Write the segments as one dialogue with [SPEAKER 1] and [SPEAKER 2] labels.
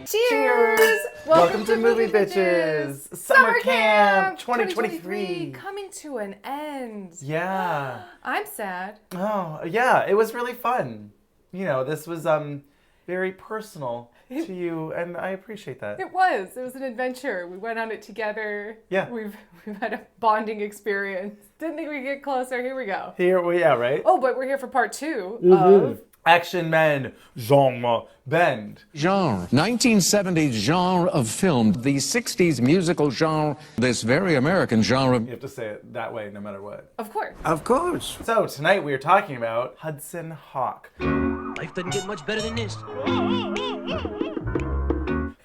[SPEAKER 1] Cheers! Welcome to Movie Bitches! Summer Camp 2023
[SPEAKER 2] coming to an end.
[SPEAKER 1] Yeah.
[SPEAKER 2] I'm sad.
[SPEAKER 1] Oh, yeah, it was really fun. You know, this was very personal to you, and I appreciate that.
[SPEAKER 2] It was an adventure. We went on it together.
[SPEAKER 1] Yeah.
[SPEAKER 2] We've had a bonding experience. Didn't think we'd get closer. Here we go.
[SPEAKER 1] Yeah, right?
[SPEAKER 2] Oh, but we're here for part 2 of
[SPEAKER 1] Action Men Genre Bend.
[SPEAKER 3] Genre. 1970s genre of film. The 60s musical genre. This very American genre.
[SPEAKER 1] You have to say it that way no matter what.
[SPEAKER 2] Of course.
[SPEAKER 3] Of course.
[SPEAKER 1] So tonight we are talking about Hudson Hawk.
[SPEAKER 4] Life doesn't get much better than this.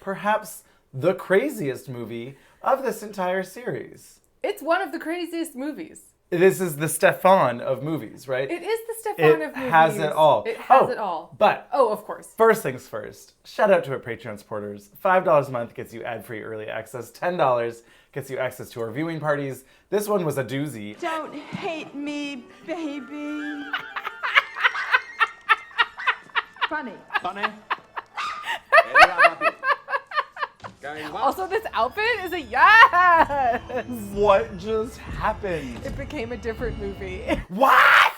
[SPEAKER 1] Perhaps the craziest movie of this entire series.
[SPEAKER 2] It's one of the craziest movies.
[SPEAKER 1] This is the Stefan of movies, right?
[SPEAKER 2] It is the Stefan of movies.
[SPEAKER 1] It has it all.
[SPEAKER 2] It has it all.
[SPEAKER 1] But,
[SPEAKER 2] of course.
[SPEAKER 1] First things first, shout out to our Patreon supporters. $5 a month gets you ad-free early access. $10 gets you access to our viewing parties. This one was a doozy.
[SPEAKER 5] Don't hate me, baby. Funny.
[SPEAKER 2] Also, this outfit is a yes!
[SPEAKER 1] What just happened?
[SPEAKER 2] It became a different movie.
[SPEAKER 1] What?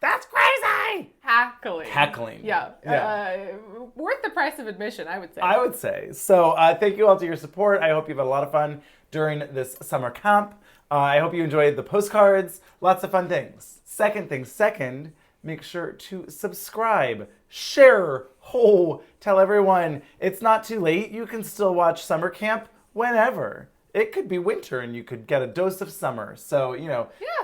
[SPEAKER 1] That's crazy!
[SPEAKER 2] Heckling. Yeah.
[SPEAKER 1] Yeah.
[SPEAKER 2] Worth the price of admission, I would say.
[SPEAKER 1] I would say. So thank you all to your support. I hope you've had a lot of fun during this summer camp. I hope you enjoyed the postcards. Lots of fun things. Second, make sure to subscribe, share, tell everyone it's not too late. You can still watch summer camp whenever. It could be winter and you could get a dose of summer. So,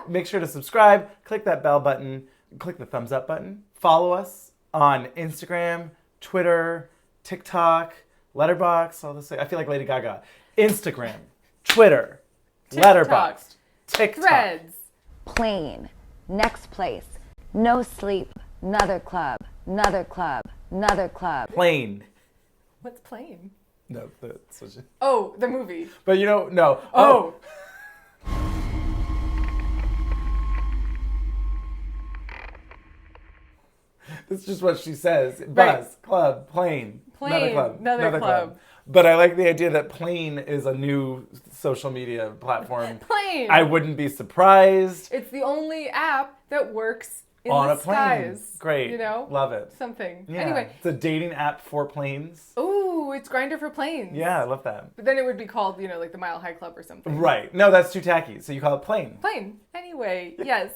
[SPEAKER 1] make sure to subscribe, click that bell button, click the thumbs up button. Follow us on Instagram, Twitter, TikTok, Letterboxd, all this. I feel like Lady Gaga. Instagram, Twitter, Letterboxd, TikTok.
[SPEAKER 2] Threads.
[SPEAKER 6] Plane. Next place. No sleep. Another club. Another club. Another club.
[SPEAKER 1] Plane.
[SPEAKER 2] What's Plane?
[SPEAKER 1] No, that's what you...
[SPEAKER 2] Oh, the movie.
[SPEAKER 1] But no.
[SPEAKER 2] Oh.
[SPEAKER 1] That's just what she says. Bus,
[SPEAKER 2] Right.
[SPEAKER 1] club, plane.
[SPEAKER 2] Plane, another club.
[SPEAKER 1] But I like the idea that Plane is a new social media platform.
[SPEAKER 2] Plane.
[SPEAKER 1] I wouldn't be surprised.
[SPEAKER 2] It's the only app that works in
[SPEAKER 1] On
[SPEAKER 2] the
[SPEAKER 1] a plane.
[SPEAKER 2] skies.
[SPEAKER 1] Great.
[SPEAKER 2] You know?
[SPEAKER 1] Love it.
[SPEAKER 2] Something.
[SPEAKER 1] Yeah.
[SPEAKER 2] Anyway.
[SPEAKER 1] It's a dating app for planes.
[SPEAKER 2] Ooh, it's Grindr for planes.
[SPEAKER 1] Yeah, I love that.
[SPEAKER 2] But then it would be called, like the Mile High Club or something.
[SPEAKER 1] Right. No, that's too tacky. So you call it Plane.
[SPEAKER 2] Plane. Anyway, yes.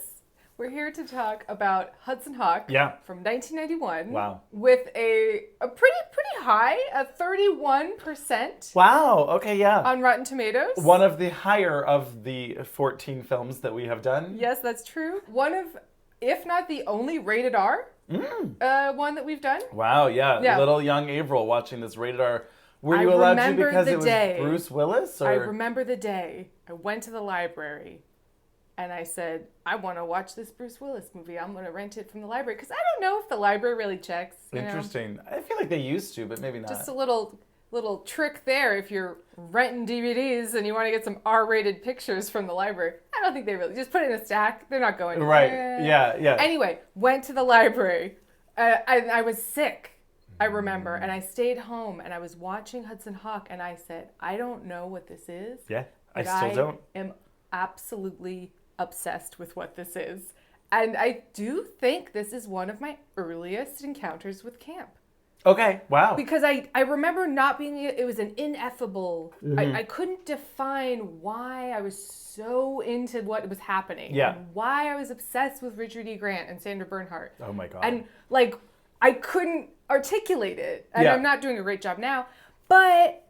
[SPEAKER 2] We're here to talk about Hudson Hawk from 1991.
[SPEAKER 1] Wow.
[SPEAKER 2] With a pretty high, a 31%.
[SPEAKER 1] Wow. Okay, yeah.
[SPEAKER 2] On Rotten Tomatoes.
[SPEAKER 1] One of the higher of the 14 films that we have done.
[SPEAKER 2] Yes, that's true. One of, if not the only rated R one that we've done.
[SPEAKER 1] Wow, yeah. Little young Avaryl watching this rated R. Were you
[SPEAKER 2] I
[SPEAKER 1] allowed to
[SPEAKER 2] remember
[SPEAKER 1] because
[SPEAKER 2] the
[SPEAKER 1] it was
[SPEAKER 2] day.
[SPEAKER 1] Bruce Willis? Or?
[SPEAKER 2] I remember the day I went to the library and I said, I want to watch this Bruce Willis movie. I'm going to rent it from the library. Because I don't know if the library really checks.
[SPEAKER 1] Interesting. I feel like they used to, but maybe not.
[SPEAKER 2] Just a little trick there if you're renting DVDs and you want to get some R-rated pictures from the library. I don't think they really... Just put it in a stack. They're not going...
[SPEAKER 1] Right. Yeah.
[SPEAKER 2] Anyway, went to the library. I was sick, I remember. And I stayed home and I was watching Hudson Hawk and I said, I don't know what this is.
[SPEAKER 1] Yeah, I still don't.
[SPEAKER 2] I am absolutely obsessed with what this is. And I do think this is one of my earliest encounters with camp.
[SPEAKER 1] Okay, wow.
[SPEAKER 2] Because I remember not being, it was an ineffable, I couldn't define why I was so into what was happening.
[SPEAKER 1] Yeah.
[SPEAKER 2] And why I was obsessed with Richard E. Grant and Sandra Bernhard.
[SPEAKER 1] Oh my God.
[SPEAKER 2] And I couldn't articulate it. And
[SPEAKER 1] Yeah.
[SPEAKER 2] I'm not doing a great job now. But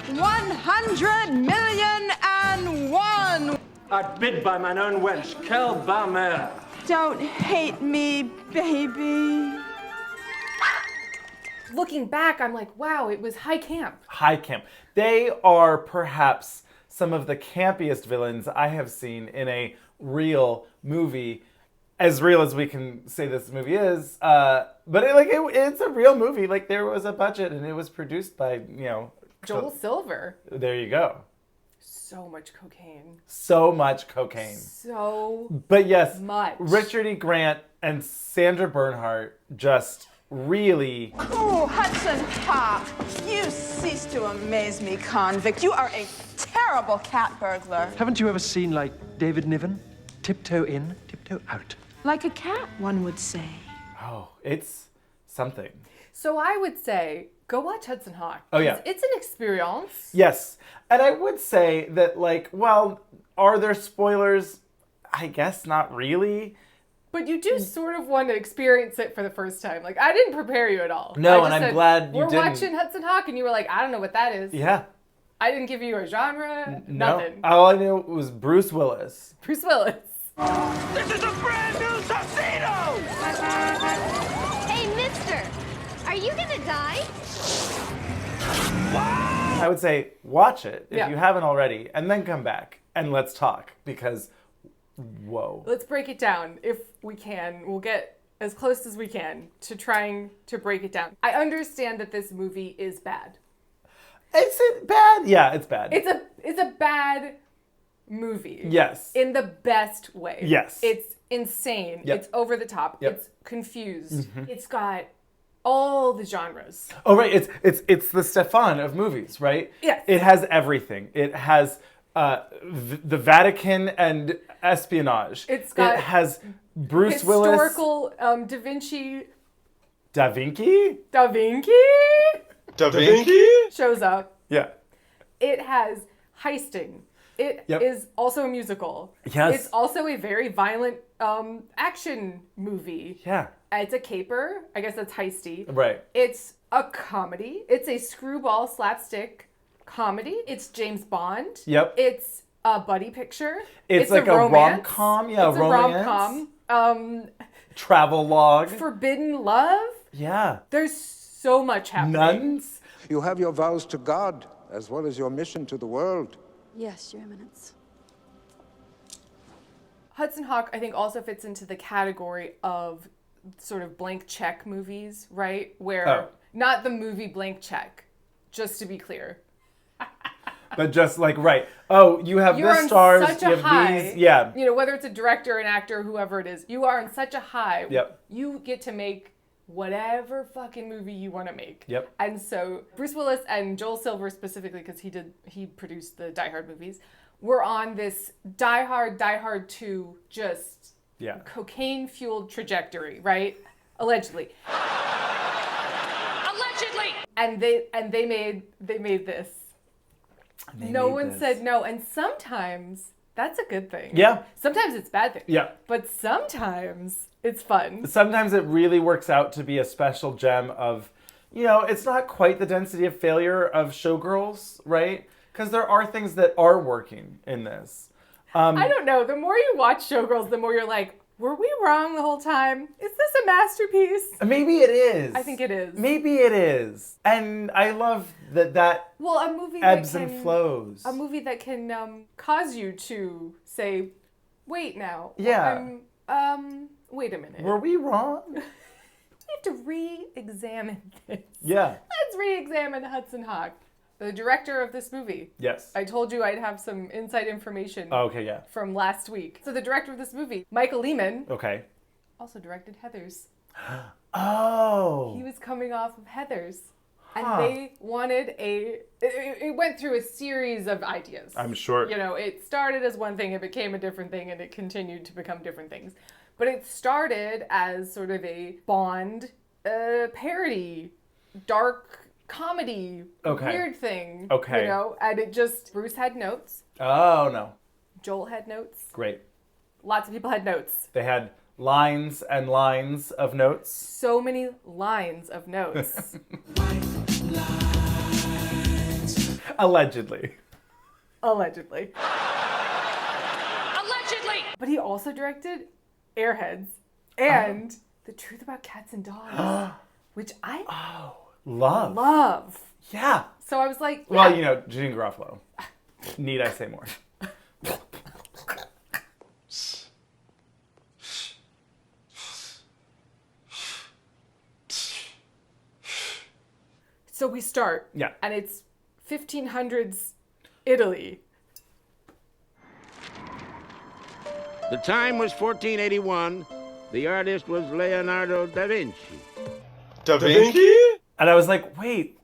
[SPEAKER 5] 100,000,001.
[SPEAKER 4] Outbid by mine own wench, quelle bas mère.
[SPEAKER 5] Don't hate me, baby.
[SPEAKER 2] looking back, I'm like, wow, it was high camp.
[SPEAKER 1] High camp. They are perhaps some of the campiest villains I have seen in a real movie. As real as we can say this movie is, but it's a real movie. Like, there was a budget, and it was produced by,
[SPEAKER 2] Joel Silver.
[SPEAKER 1] There you go.
[SPEAKER 2] So much cocaine.
[SPEAKER 1] So much cocaine.
[SPEAKER 2] So
[SPEAKER 1] But yes,
[SPEAKER 2] much.
[SPEAKER 1] Richard E. Grant and Sandra Bernhard just really...
[SPEAKER 5] Oh, Hudson Hawk, you cease to amaze me, convict. You are a terrible cat burglar.
[SPEAKER 4] Haven't you ever seen, like, David Niven? Tiptoe in, tiptoe out.
[SPEAKER 5] Like a cat, one would say.
[SPEAKER 1] Oh, it's something.
[SPEAKER 2] So I would say, go watch Hudson Hawk.
[SPEAKER 1] Oh, yeah.
[SPEAKER 2] It's an experience.
[SPEAKER 1] Yes. And I would say that, like, well, are there spoilers? I guess not really.
[SPEAKER 2] But you do sort of want to experience it for the first time. Like, I didn't prepare you at all.
[SPEAKER 1] No,
[SPEAKER 2] I
[SPEAKER 1] and
[SPEAKER 2] just
[SPEAKER 1] I'm
[SPEAKER 2] said,
[SPEAKER 1] glad you
[SPEAKER 2] we're
[SPEAKER 1] didn't.
[SPEAKER 2] watching Hudson Hawk, and you were like, I don't know what that is.
[SPEAKER 1] Yeah.
[SPEAKER 2] I didn't give you a genre,
[SPEAKER 1] No.
[SPEAKER 2] nothing.
[SPEAKER 1] All I knew was Bruce Willis.
[SPEAKER 2] Bruce Willis.
[SPEAKER 4] This is a brand new tuxedo!
[SPEAKER 7] Hey, mister, are you gonna die?
[SPEAKER 1] I would say watch it if
[SPEAKER 2] Yeah.
[SPEAKER 1] you haven't already, and then come back and let's talk, because whoa.
[SPEAKER 2] Let's break it down if we can. We'll get as close as we can to trying to break it down. I understand that this movie is bad.
[SPEAKER 1] Is it bad? Yeah, it's bad.
[SPEAKER 2] It's a bad movie.
[SPEAKER 1] Yes.
[SPEAKER 2] In the best way.
[SPEAKER 1] Yes.
[SPEAKER 2] It's insane.
[SPEAKER 1] Yep.
[SPEAKER 2] It's over the top.
[SPEAKER 1] Yep.
[SPEAKER 2] It's confused. It's got all the genres.
[SPEAKER 1] Oh right, it's the Stefan of movies, right?
[SPEAKER 2] Yes.
[SPEAKER 1] It has everything. It has the Vatican and espionage.
[SPEAKER 2] It's got
[SPEAKER 1] it has Bruce Willis.
[SPEAKER 2] Historical Da Vinci.
[SPEAKER 1] Da Vinci?
[SPEAKER 2] Da Vinci
[SPEAKER 8] Da Vinci?
[SPEAKER 2] shows up.
[SPEAKER 1] Yeah.
[SPEAKER 2] It has heisting. It is
[SPEAKER 1] Yep.
[SPEAKER 2] also a musical.
[SPEAKER 1] Yes.
[SPEAKER 2] It's also a very violent action movie.
[SPEAKER 1] Yeah.
[SPEAKER 2] It's a caper. I guess that's heisty.
[SPEAKER 1] Right.
[SPEAKER 2] It's a comedy. It's a screwball slapstick comedy. It's James Bond.
[SPEAKER 1] Yep.
[SPEAKER 2] It's a buddy picture.
[SPEAKER 1] It's like a
[SPEAKER 2] romance.
[SPEAKER 1] rom-com. Yeah,
[SPEAKER 2] it's
[SPEAKER 1] romance.
[SPEAKER 2] a rom-com.
[SPEAKER 1] Travel log.
[SPEAKER 2] Forbidden love.
[SPEAKER 1] Yeah.
[SPEAKER 2] There's so much happening.
[SPEAKER 1] Nuns.
[SPEAKER 9] You have your vows to God, as well as your mission to the world.
[SPEAKER 7] Yes, Your Eminence.
[SPEAKER 2] Hudson Hawk, I think, also fits into the category of sort of blank check movies, right? Where
[SPEAKER 1] Oh.
[SPEAKER 2] not the movie Blank Check, just to be clear.
[SPEAKER 1] But just like, right. Oh, you have
[SPEAKER 2] You're
[SPEAKER 1] this
[SPEAKER 2] on
[SPEAKER 1] stars,
[SPEAKER 2] such
[SPEAKER 1] you
[SPEAKER 2] a
[SPEAKER 1] have
[SPEAKER 2] high.
[SPEAKER 1] these. Yeah.
[SPEAKER 2] You know, whether it's a director, an actor, whoever it is, you are on such a high.
[SPEAKER 1] Yep.
[SPEAKER 2] You get to make whatever fucking movie you want to make.
[SPEAKER 1] Yep.
[SPEAKER 2] And so Bruce Willis and Joel Silver specifically, because he produced the Die Hard movies, were on this Die Hard 2, just
[SPEAKER 1] Yeah.
[SPEAKER 2] cocaine-fueled trajectory, right? Allegedly.
[SPEAKER 7] Allegedly!
[SPEAKER 2] And they made this. No one said no, and sometimes that's a good thing.
[SPEAKER 1] Yeah.
[SPEAKER 2] Sometimes it's a bad thing.
[SPEAKER 1] Yeah.
[SPEAKER 2] But sometimes it's fun.
[SPEAKER 1] Sometimes it really works out to be a special gem of, you know, it's not quite the density of failure of Showgirls, right? Because there are things that are working in this.
[SPEAKER 2] I don't know. The more you watch Showgirls, the more you're like, were we wrong the whole time? Is this a masterpiece?
[SPEAKER 1] Maybe it is.
[SPEAKER 2] I think it is.
[SPEAKER 1] Maybe it is. And I love that
[SPEAKER 2] Well, a movie
[SPEAKER 1] ebbs
[SPEAKER 2] that
[SPEAKER 1] and
[SPEAKER 2] can,
[SPEAKER 1] flows.
[SPEAKER 2] A movie that can cause you to say, wait now.
[SPEAKER 1] Yeah.
[SPEAKER 2] Wait a minute.
[SPEAKER 1] Were we wrong?
[SPEAKER 2] We have to re-examine this.
[SPEAKER 1] Yeah.
[SPEAKER 2] Let's re-examine Hudson Hawk, the director of this movie.
[SPEAKER 1] Yes.
[SPEAKER 2] I told you I'd have some inside information
[SPEAKER 1] Okay, yeah.
[SPEAKER 2] from last week. So the director of this movie, Michael Lehman,
[SPEAKER 1] Okay.
[SPEAKER 2] also directed Heathers.
[SPEAKER 1] Oh.
[SPEAKER 2] He was coming off of Heathers.
[SPEAKER 1] Huh.
[SPEAKER 2] And they wanted it went through a series of ideas.
[SPEAKER 1] I'm sure.
[SPEAKER 2] You know, it started as one thing, it became a different thing, and it continued to become different things. But it started as sort of a Bond parody, dark comedy,
[SPEAKER 1] Okay.
[SPEAKER 2] weird thing.
[SPEAKER 1] Okay.
[SPEAKER 2] You know, and it just, Bruce had notes,
[SPEAKER 1] Oh, no.
[SPEAKER 2] Joel had notes,
[SPEAKER 1] Great.
[SPEAKER 2] lots of people had notes.
[SPEAKER 1] They had lines and lines of notes.
[SPEAKER 2] So many lines of notes.
[SPEAKER 1] Allegedly.
[SPEAKER 2] Allegedly.
[SPEAKER 7] Allegedly!
[SPEAKER 2] But he also directed Airheads and The Truth About Cats and Dogs, which I
[SPEAKER 1] Love.
[SPEAKER 2] love.
[SPEAKER 1] Yeah.
[SPEAKER 2] So I was like, yeah.
[SPEAKER 1] Well, you know, Janine Garofalo. Need I say more?
[SPEAKER 2] So we start.
[SPEAKER 1] Yeah.
[SPEAKER 2] And it's 1500s Italy.
[SPEAKER 10] The time was 1481. The artist was Leonardo da Vinci.
[SPEAKER 8] Da Vinci?
[SPEAKER 1] And I was like, wait,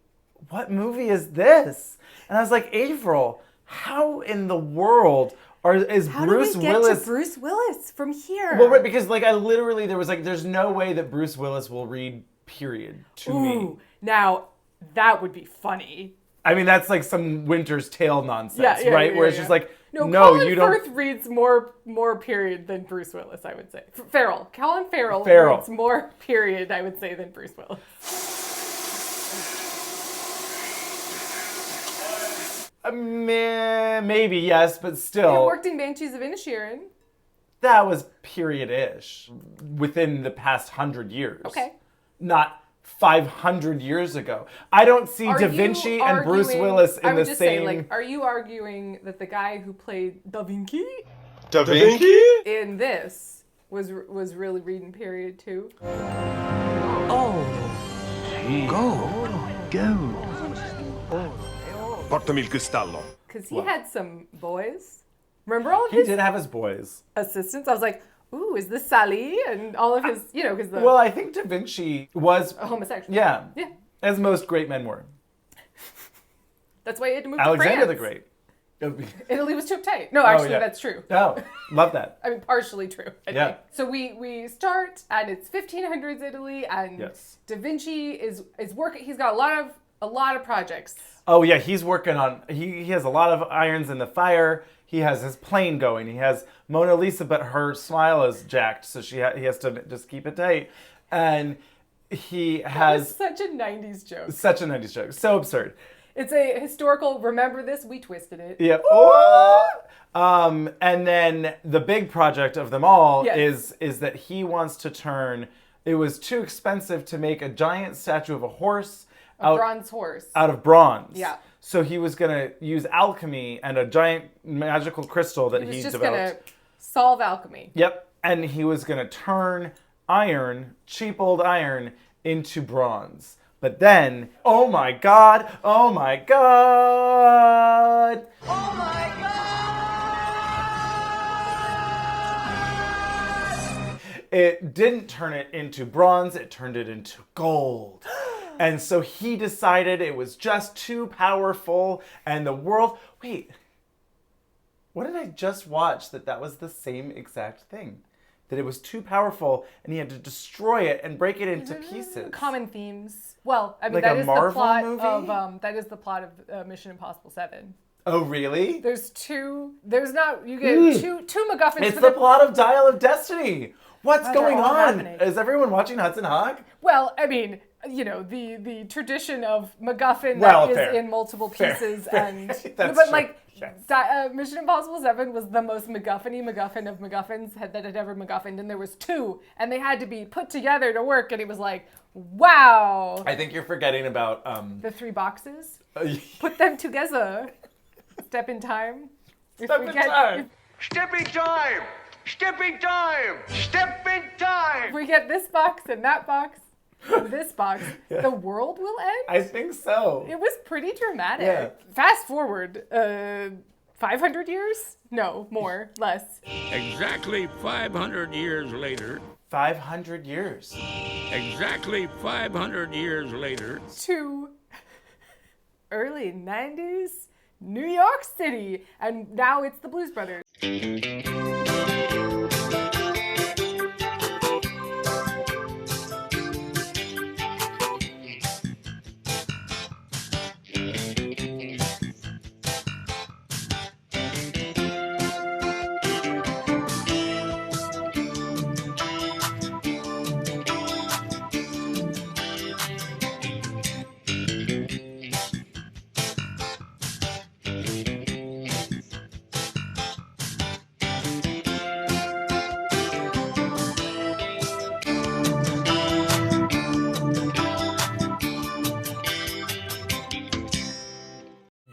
[SPEAKER 1] what movie is this? And I was like, Avaryl, how in the world is
[SPEAKER 2] How
[SPEAKER 1] Bruce
[SPEAKER 2] do we get
[SPEAKER 1] Willis?
[SPEAKER 2] to Bruce Willis from here?
[SPEAKER 1] Well, right, because like I literally there was like there's no way that Bruce Willis will read period to me.
[SPEAKER 2] Now that would be funny.
[SPEAKER 1] I mean that's like some Winter's Tale nonsense, right?
[SPEAKER 2] Yeah,
[SPEAKER 1] Where it's just like
[SPEAKER 2] no,
[SPEAKER 1] you
[SPEAKER 2] Colin
[SPEAKER 1] don't.
[SPEAKER 2] Firth reads more period than Bruce Willis, I would say. Colin Farrell reads more period, I would say, than Bruce Willis.
[SPEAKER 1] Maybe yes, but still.
[SPEAKER 2] He worked in Banshees of Inisherin.
[SPEAKER 1] That was period-ish within the past 100 years.
[SPEAKER 2] Okay.
[SPEAKER 1] Not 500 years ago. I don't see Da Vinci and Bruce Willis in the same...
[SPEAKER 2] are you arguing that the guy who played Da Vinci in this was really reading period too?
[SPEAKER 10] Portami il cristallo.
[SPEAKER 2] Because he had some boys. Remember all of
[SPEAKER 1] He
[SPEAKER 2] his
[SPEAKER 1] did have his boys.
[SPEAKER 2] assistants? I was like, ooh, is this Sally? And all of his, because the
[SPEAKER 1] Well, I think Da Vinci was...
[SPEAKER 2] a homosexual.
[SPEAKER 1] Yeah.
[SPEAKER 2] Yeah.
[SPEAKER 1] As most great men were.
[SPEAKER 2] That's why he had to move
[SPEAKER 1] Alexander
[SPEAKER 2] to
[SPEAKER 1] the
[SPEAKER 2] France.
[SPEAKER 1] Great.
[SPEAKER 2] Italy was too uptight. No, actually,
[SPEAKER 1] yeah.
[SPEAKER 2] that's true.
[SPEAKER 1] Oh, love that.
[SPEAKER 2] I mean, partially true. I
[SPEAKER 1] Yeah.
[SPEAKER 2] think. So we start, and it's 1500s Italy, and
[SPEAKER 1] Yes.
[SPEAKER 2] Da Vinci is working. He's got a lot of projects.
[SPEAKER 1] Oh yeah, he's working on. He has a lot of irons in the fire. He has his plane going. He has Mona Lisa, but her smile is jacked, so he has to just keep it tight. And he has
[SPEAKER 2] It's such a 90s joke.
[SPEAKER 1] such a 90s joke, so absurd.
[SPEAKER 2] It's a historical. Remember this? We twisted it.
[SPEAKER 1] Yeah. Oh! And then the big project of them all
[SPEAKER 2] Yes.
[SPEAKER 1] is that he wants to turn. It was too expensive to make a giant statue of a horse.
[SPEAKER 2] A bronze horse.
[SPEAKER 1] Out of bronze.
[SPEAKER 2] Yeah.
[SPEAKER 1] So he was going to use alchemy and a giant magical crystal that
[SPEAKER 2] He was
[SPEAKER 1] he
[SPEAKER 2] just
[SPEAKER 1] developed.
[SPEAKER 2] gonna solve alchemy.
[SPEAKER 1] Yep. And he was going to turn iron, cheap old iron, into bronze. But then, oh my God.
[SPEAKER 5] Oh my God!
[SPEAKER 1] It didn't turn it into bronze, it turned it into gold. And so he decided it was just too powerful and the world... Wait, what did I just watch that was the same exact thing? That it was too powerful and he had to destroy it and break it into pieces.
[SPEAKER 2] Common themes. Well, I mean,
[SPEAKER 1] Like
[SPEAKER 2] that
[SPEAKER 1] a
[SPEAKER 2] is the
[SPEAKER 1] Marvel
[SPEAKER 2] plot
[SPEAKER 1] movie?
[SPEAKER 2] of that is the plot of Mission Impossible 7.
[SPEAKER 1] Oh, really?
[SPEAKER 2] There's two. There's not. You get two MacGuffins.
[SPEAKER 1] It's
[SPEAKER 2] for
[SPEAKER 1] the plot of Dial of Destiny. What's
[SPEAKER 2] They're
[SPEAKER 1] going
[SPEAKER 2] all
[SPEAKER 1] on?
[SPEAKER 2] happening.
[SPEAKER 1] Is everyone watching Hudson Hawk?
[SPEAKER 2] Well, I mean, the tradition of MacGuffin
[SPEAKER 1] Well,
[SPEAKER 2] that
[SPEAKER 1] fair.
[SPEAKER 2] is in multiple
[SPEAKER 1] Fair.
[SPEAKER 2] pieces
[SPEAKER 1] Fair.
[SPEAKER 2] and
[SPEAKER 1] That's
[SPEAKER 2] but
[SPEAKER 1] true.
[SPEAKER 2] like
[SPEAKER 1] Yes.
[SPEAKER 2] Mission Impossible 7 was the most MacGuffin-y MacGuffin of MacGuffins that had ever MacGuffined, and there was two, and they had to be put together to work, and it was like, wow.
[SPEAKER 1] I think you're forgetting about
[SPEAKER 2] The three boxes. Put them together. Step in time.
[SPEAKER 1] Step in time.
[SPEAKER 10] Step in time! Step in time! Step in time!
[SPEAKER 2] We get this box and that box and this box. The world will end?
[SPEAKER 1] I think so.
[SPEAKER 2] It was pretty dramatic.
[SPEAKER 1] Yeah.
[SPEAKER 2] Fast forward, 500 years? No, more, less.
[SPEAKER 11] Exactly 500 years later.
[SPEAKER 1] 500 years.
[SPEAKER 11] Exactly 500 years later.
[SPEAKER 2] To early 90s, New York City. And now it's the Blues Brothers.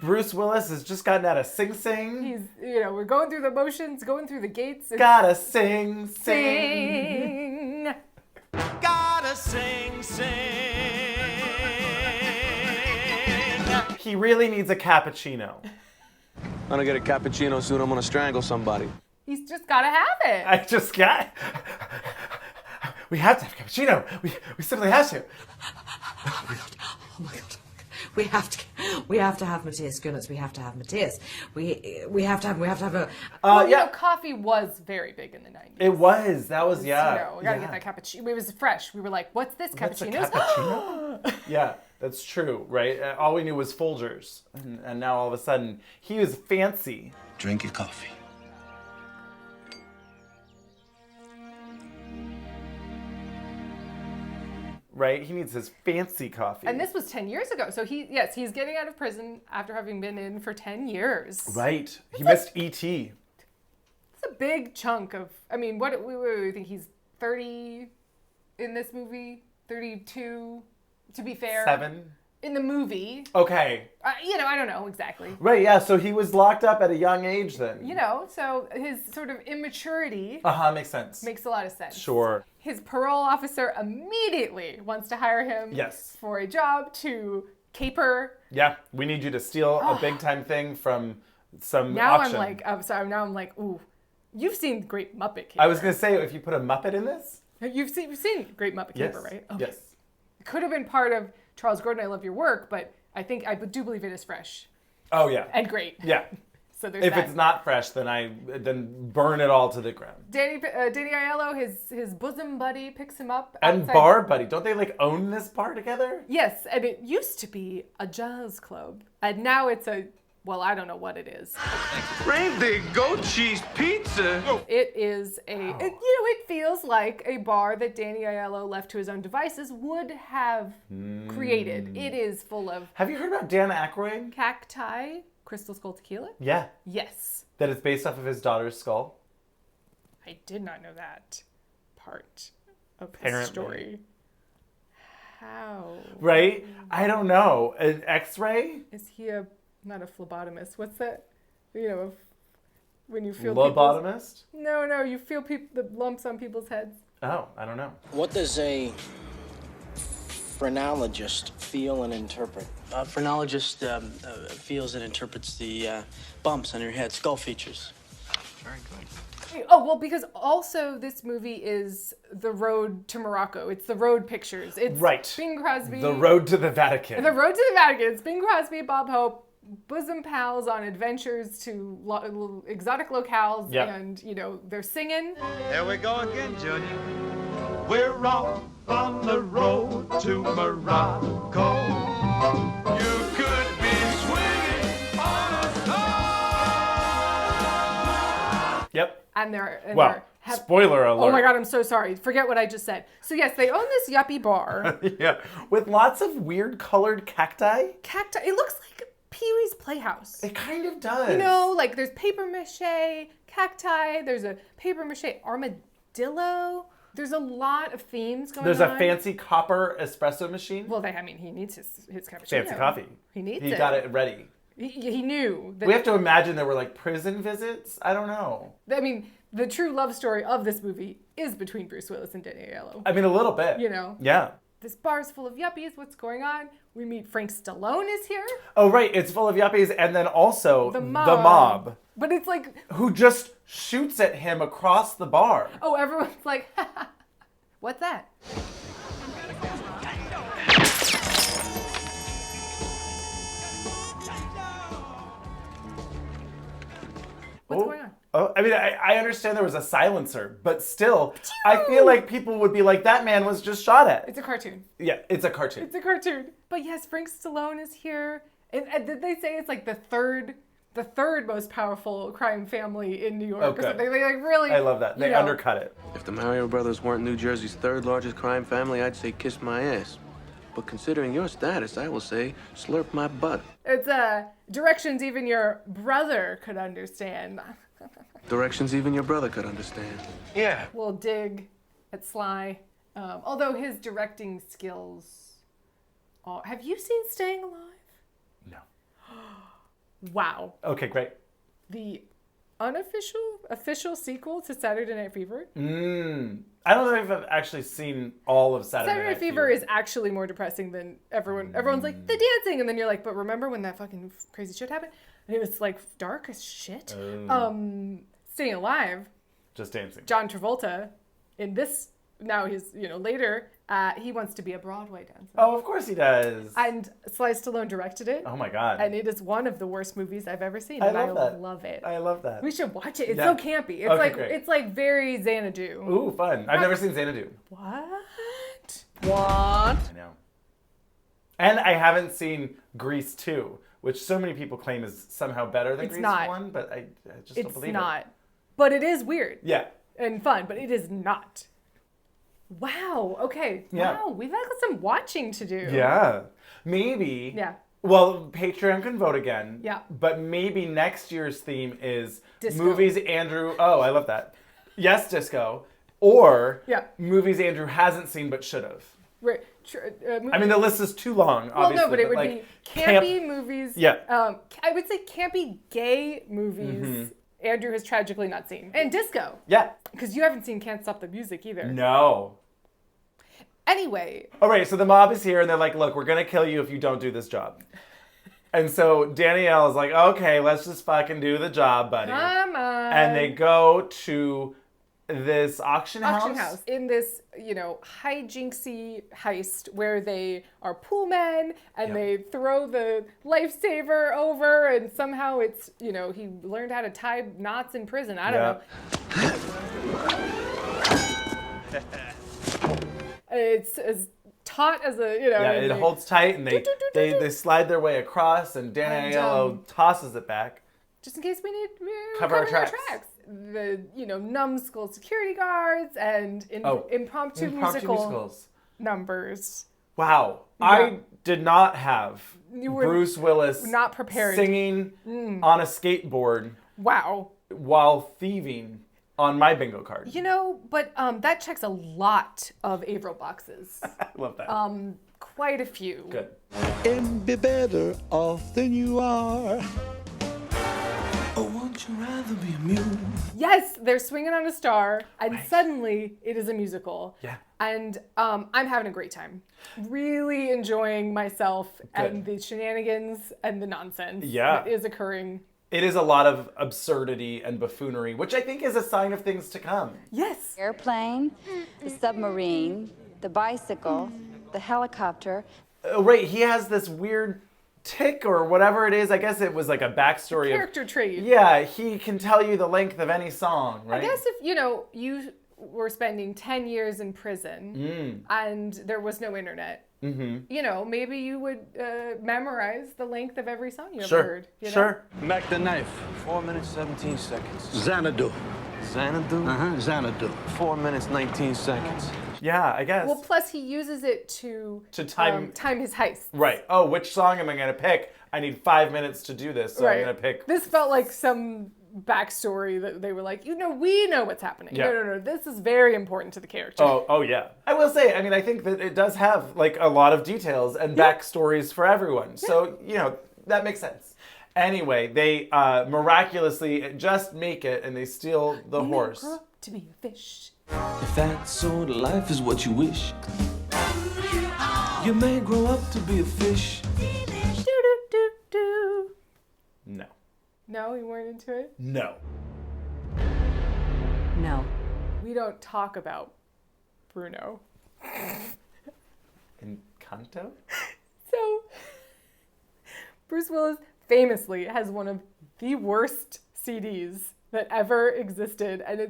[SPEAKER 1] Bruce Willis has just gotten out of Sing Sing.
[SPEAKER 2] He's, we're going through the motions, going through the gates.
[SPEAKER 1] Gotta sing,
[SPEAKER 2] Sing.
[SPEAKER 12] Gotta sing, sing.
[SPEAKER 1] He really needs a cappuccino.
[SPEAKER 13] I'm gonna get a cappuccino soon. I'm gonna strangle somebody.
[SPEAKER 2] He's just gotta have it.
[SPEAKER 1] I just got... We have to have cappuccino. We simply have to.
[SPEAKER 14] Oh my god. We have to have Matthias Gunitz. We have to have Matthias. We have to have a.
[SPEAKER 2] Coffee was very big in the 90s.
[SPEAKER 1] It was. That was
[SPEAKER 2] we gotta get that cappuccino. It was fresh. We were like, "What's this cappuccino?"
[SPEAKER 1] What's a cappuccino? Yeah, that's true, right? All we knew was Folgers, and now all of a sudden he was fancy.
[SPEAKER 15] Drink your coffee.
[SPEAKER 1] Right? He needs his fancy coffee.
[SPEAKER 2] And this was 10 years ago. So he's getting out of prison after having been in for 10 years.
[SPEAKER 1] Right. He missed E.T.
[SPEAKER 2] It's a big chunk of, I mean, what we think he's 30 in this movie? 32, to be fair.
[SPEAKER 1] 7?
[SPEAKER 2] In the movie.
[SPEAKER 1] Okay.
[SPEAKER 2] I don't know exactly.
[SPEAKER 1] Right, yeah, so he was locked up at a young age then.
[SPEAKER 2] So his sort of immaturity.
[SPEAKER 1] Makes sense.
[SPEAKER 2] Makes a lot of sense.
[SPEAKER 1] Sure.
[SPEAKER 2] His parole officer immediately wants to hire him for a job to caper.
[SPEAKER 1] Yeah, we need you to steal a big time thing from some
[SPEAKER 2] now
[SPEAKER 1] auction.
[SPEAKER 2] Now I'm like, ooh, you've seen Great Muppet Caper.
[SPEAKER 1] I was going to say, if you put a Muppet in this?
[SPEAKER 2] You've seen Great Muppet Caper, right? Okay.
[SPEAKER 1] Yes.
[SPEAKER 2] It could have been part of Charles Grodin, I Love Your Work, but I do believe it is fresh.
[SPEAKER 1] Oh, yeah.
[SPEAKER 2] And great.
[SPEAKER 1] Yeah.
[SPEAKER 2] So there's
[SPEAKER 1] if
[SPEAKER 2] that.
[SPEAKER 1] it's not fresh, then burn it all to the ground.
[SPEAKER 2] Danny Aiello, his bosom buddy, picks him up.
[SPEAKER 1] And
[SPEAKER 2] outside.
[SPEAKER 1] bar buddy. Don't they own this bar together?
[SPEAKER 2] Yes, and it used to be a jazz club, and now it's I don't know what it is.
[SPEAKER 10] Reindeer goat cheese pizza.
[SPEAKER 2] It is it feels like a bar that Danny Aiello, left to his own devices, would have created. It is full of.
[SPEAKER 1] Have you heard about Dan Aykroyd?
[SPEAKER 2] Cacti, Crystal Skull Tequila?
[SPEAKER 1] Yeah.
[SPEAKER 2] Yes.
[SPEAKER 1] That it's based off of his daughter's skull?
[SPEAKER 2] I did not know that part of
[SPEAKER 1] Apparently.
[SPEAKER 2] the story. How?
[SPEAKER 1] Right? I don't know. An X-ray?
[SPEAKER 2] Is he not a phlebotomist? What's that? When you feel
[SPEAKER 1] lobotomist?
[SPEAKER 2] No, you feel the lumps on people's heads.
[SPEAKER 1] Oh, I don't know.
[SPEAKER 16] What does a phrenologist feel and interpret?
[SPEAKER 17] A phrenologist feels and interprets the bumps on your head, skull features.
[SPEAKER 16] Very good.
[SPEAKER 2] Oh, well, because also this movie is the road to Morocco. It's the road pictures. It's
[SPEAKER 1] right.
[SPEAKER 2] Bing Crosby.
[SPEAKER 1] The road to the Vatican.
[SPEAKER 2] The road to the Vatican. It's Bing Crosby, Bob Hope, bosom pals on adventures to exotic locales, and they're singing.
[SPEAKER 12] Here we go again, Junior. We're off on the road to Morocco. You could be swinging on a star.
[SPEAKER 1] Yep.
[SPEAKER 2] And they're
[SPEAKER 1] spoiler alert.
[SPEAKER 2] Oh my God, I'm so sorry. Forget what I just said. So yes, they own this yuppie bar.
[SPEAKER 1] Yeah, with lots of weird colored cacti.
[SPEAKER 2] Cacti. It looks like Pee-wee's Playhouse.
[SPEAKER 1] It kind of does.
[SPEAKER 2] There's paper mache cacti. There's a paper mache armadillo. There's a lot of themes going on.
[SPEAKER 1] There's a fancy copper espresso machine.
[SPEAKER 2] Well, he needs his cappuccino.
[SPEAKER 1] Fancy coffee.
[SPEAKER 2] He needs it.
[SPEAKER 1] He got it ready.
[SPEAKER 2] He knew.
[SPEAKER 1] We have to imagine there were prison visits. I don't know.
[SPEAKER 2] I mean, the true love story of this movie is between Bruce Willis and Danny Aiello.
[SPEAKER 1] I mean, a little bit. Yeah.
[SPEAKER 2] This bar's full of yuppies. What's going on? We meet Frank Stallone is here.
[SPEAKER 1] Oh, right. It's full of yuppies. And then also the mob.
[SPEAKER 2] But it's
[SPEAKER 1] who just shoots at him across the bar.
[SPEAKER 2] Oh, everyone's like, what's that? What's going on?
[SPEAKER 1] Oh, I mean, I understand there was a silencer, but still, I feel like people would be like, that man was just shot at.
[SPEAKER 2] It's a cartoon.
[SPEAKER 1] Yeah, it's a cartoon.
[SPEAKER 2] It's a cartoon. But yes, Frank Stallone is here. And did they say it's the third most powerful crime family in New York or something? They really...
[SPEAKER 1] I love that. They undercut it.
[SPEAKER 13] If the Mario brothers weren't New Jersey's third largest crime family, I'd say kiss my ass. But considering your status, I will say slurp my butt.
[SPEAKER 2] It's directions even your brother could understand.
[SPEAKER 13] Directions even your brother could understand.
[SPEAKER 16] Yeah.
[SPEAKER 2] We'll dig at Sly. Although his directing skills... have you seen Staying Alive?
[SPEAKER 1] No.
[SPEAKER 2] Wow.
[SPEAKER 1] Okay, great.
[SPEAKER 2] The official sequel to Saturday Night Fever?
[SPEAKER 1] I don't know if I've actually seen all of Saturday Night
[SPEAKER 2] Fever is actually more depressing than everyone. Everyone's like, the dancing. And then you're like, but remember when that fucking crazy shit happened? And it was dark as shit. Staying Alive.
[SPEAKER 1] Just dancing.
[SPEAKER 2] John Travolta in this now he's, later, he wants to be a Broadway dancer.
[SPEAKER 1] Oh, of course he does.
[SPEAKER 2] And Sly Stallone directed it.
[SPEAKER 1] Oh my God.
[SPEAKER 2] And it is one of the worst movies I've ever seen.
[SPEAKER 1] I
[SPEAKER 2] and
[SPEAKER 1] love that.
[SPEAKER 2] love it.
[SPEAKER 1] I love that.
[SPEAKER 2] We should watch it. It's
[SPEAKER 1] Yeah.
[SPEAKER 2] so campy. It's
[SPEAKER 1] Okay, great.
[SPEAKER 2] it's like very Xanadu.
[SPEAKER 1] Ooh, fun. I've never seen Xanadu.
[SPEAKER 2] What?
[SPEAKER 1] I know. And I haven't seen Grease 2, which so many people claim is somehow better than
[SPEAKER 2] It's
[SPEAKER 1] Grease
[SPEAKER 2] not.
[SPEAKER 1] 1, but I just don't believe
[SPEAKER 2] It's not. But it is weird.
[SPEAKER 1] Yeah.
[SPEAKER 2] And fun, but it is not. Wow. Okay.
[SPEAKER 1] Yeah.
[SPEAKER 2] Wow. We've got some watching to do.
[SPEAKER 1] Yeah. Maybe.
[SPEAKER 2] Yeah.
[SPEAKER 1] Well, Patreon can vote again.
[SPEAKER 2] Yeah.
[SPEAKER 1] But maybe next year's theme is
[SPEAKER 2] Disco.
[SPEAKER 1] movies Andrew. Oh, I love that. Yes, disco. Or
[SPEAKER 2] Yeah.
[SPEAKER 1] movies Andrew hasn't seen but should have.
[SPEAKER 2] Right.
[SPEAKER 1] I mean, the list is too long, obviously.
[SPEAKER 2] Well, no, but it would
[SPEAKER 1] like,
[SPEAKER 2] be campy movies.
[SPEAKER 1] Yeah.
[SPEAKER 2] I would say campy gay movies Andrew has tragically not seen. And disco.
[SPEAKER 1] Yeah.
[SPEAKER 2] Because you haven't seen Can't Stop the Music either.
[SPEAKER 1] No.
[SPEAKER 2] Anyway.
[SPEAKER 1] All right, so the mob is here, and they're like, look, we're going to kill you if you don't do this job. And so Danielle is like, okay, let's just fucking do the job, buddy.
[SPEAKER 2] Come on.
[SPEAKER 1] And they go to this auction house.
[SPEAKER 2] In this, hijinksy heist where they are pool men and they throw the lifesaver over and somehow it's, he learned how to tie knots in prison. I don't know. It's as taut as a,
[SPEAKER 1] Yeah, it holds tight and they slide their way across and Dan Aiello tosses it back.
[SPEAKER 2] Just in case we need
[SPEAKER 1] Cover our tracks.
[SPEAKER 2] The, numbskull security guards and impromptu musicals numbers.
[SPEAKER 1] Wow.
[SPEAKER 2] Yeah.
[SPEAKER 1] I did not have
[SPEAKER 2] You were
[SPEAKER 1] Bruce Willis
[SPEAKER 2] not prepared.
[SPEAKER 1] singing on a skateboard
[SPEAKER 2] Wow.
[SPEAKER 1] while thieving on my bingo card.
[SPEAKER 2] But that checks a lot of Avaryl boxes.
[SPEAKER 1] I love that.
[SPEAKER 2] Quite a few.
[SPEAKER 1] Good.
[SPEAKER 15] And be better off than you are.
[SPEAKER 13] Oh, won't you rather be a mule?
[SPEAKER 2] Yes, they're swinging on a star, and suddenly it is a musical.
[SPEAKER 1] Yeah.
[SPEAKER 2] And I'm having a great time. Really enjoying myself and the shenanigans and the nonsense that is occurring.
[SPEAKER 1] It is a lot of absurdity and buffoonery, which I think is a sign of things to come.
[SPEAKER 2] Yes.
[SPEAKER 6] Airplane, the submarine, the bicycle, the helicopter.
[SPEAKER 1] Right, he has this weird tick or whatever it is. I guess it was like a backstory.
[SPEAKER 2] Character trait.
[SPEAKER 1] Yeah, he can tell you the length of any song, right?
[SPEAKER 2] I guess if, you were spending 10 years in prison and there was no internet, maybe you would memorize the length of every song you ever heard.
[SPEAKER 1] Sure.
[SPEAKER 15] Back the knife.
[SPEAKER 13] 4 minutes, 17 seconds.
[SPEAKER 15] Xanadu.
[SPEAKER 13] Xanadu?
[SPEAKER 15] Xanadu.
[SPEAKER 13] 4 minutes, 19 seconds.
[SPEAKER 1] Yeah, I guess.
[SPEAKER 2] Well, plus he uses it to
[SPEAKER 1] time
[SPEAKER 2] his heist.
[SPEAKER 1] Right. Oh, which song am I going to pick? I need 5 minutes to do this, so I'm going to pick.
[SPEAKER 2] This felt like some backstory that they were like, we know what's happening.
[SPEAKER 1] Yeah.
[SPEAKER 2] No. This is very important to the character.
[SPEAKER 1] Oh, yeah. I will say, I think that it does have like a lot of details and backstories for everyone. Yeah. So, that makes sense. Anyway, they miraculously just make it and they steal the horse.
[SPEAKER 2] Grow up to be a fish.
[SPEAKER 13] If that sort of life is what you wish, you may grow up to be a fish.
[SPEAKER 1] No.
[SPEAKER 2] No, you weren't into it?
[SPEAKER 1] No.
[SPEAKER 6] No.
[SPEAKER 2] We don't talk about Bruno.
[SPEAKER 1] Encanto?
[SPEAKER 2] So, Bruce Willis famously has one of the worst CDs that ever existed, and I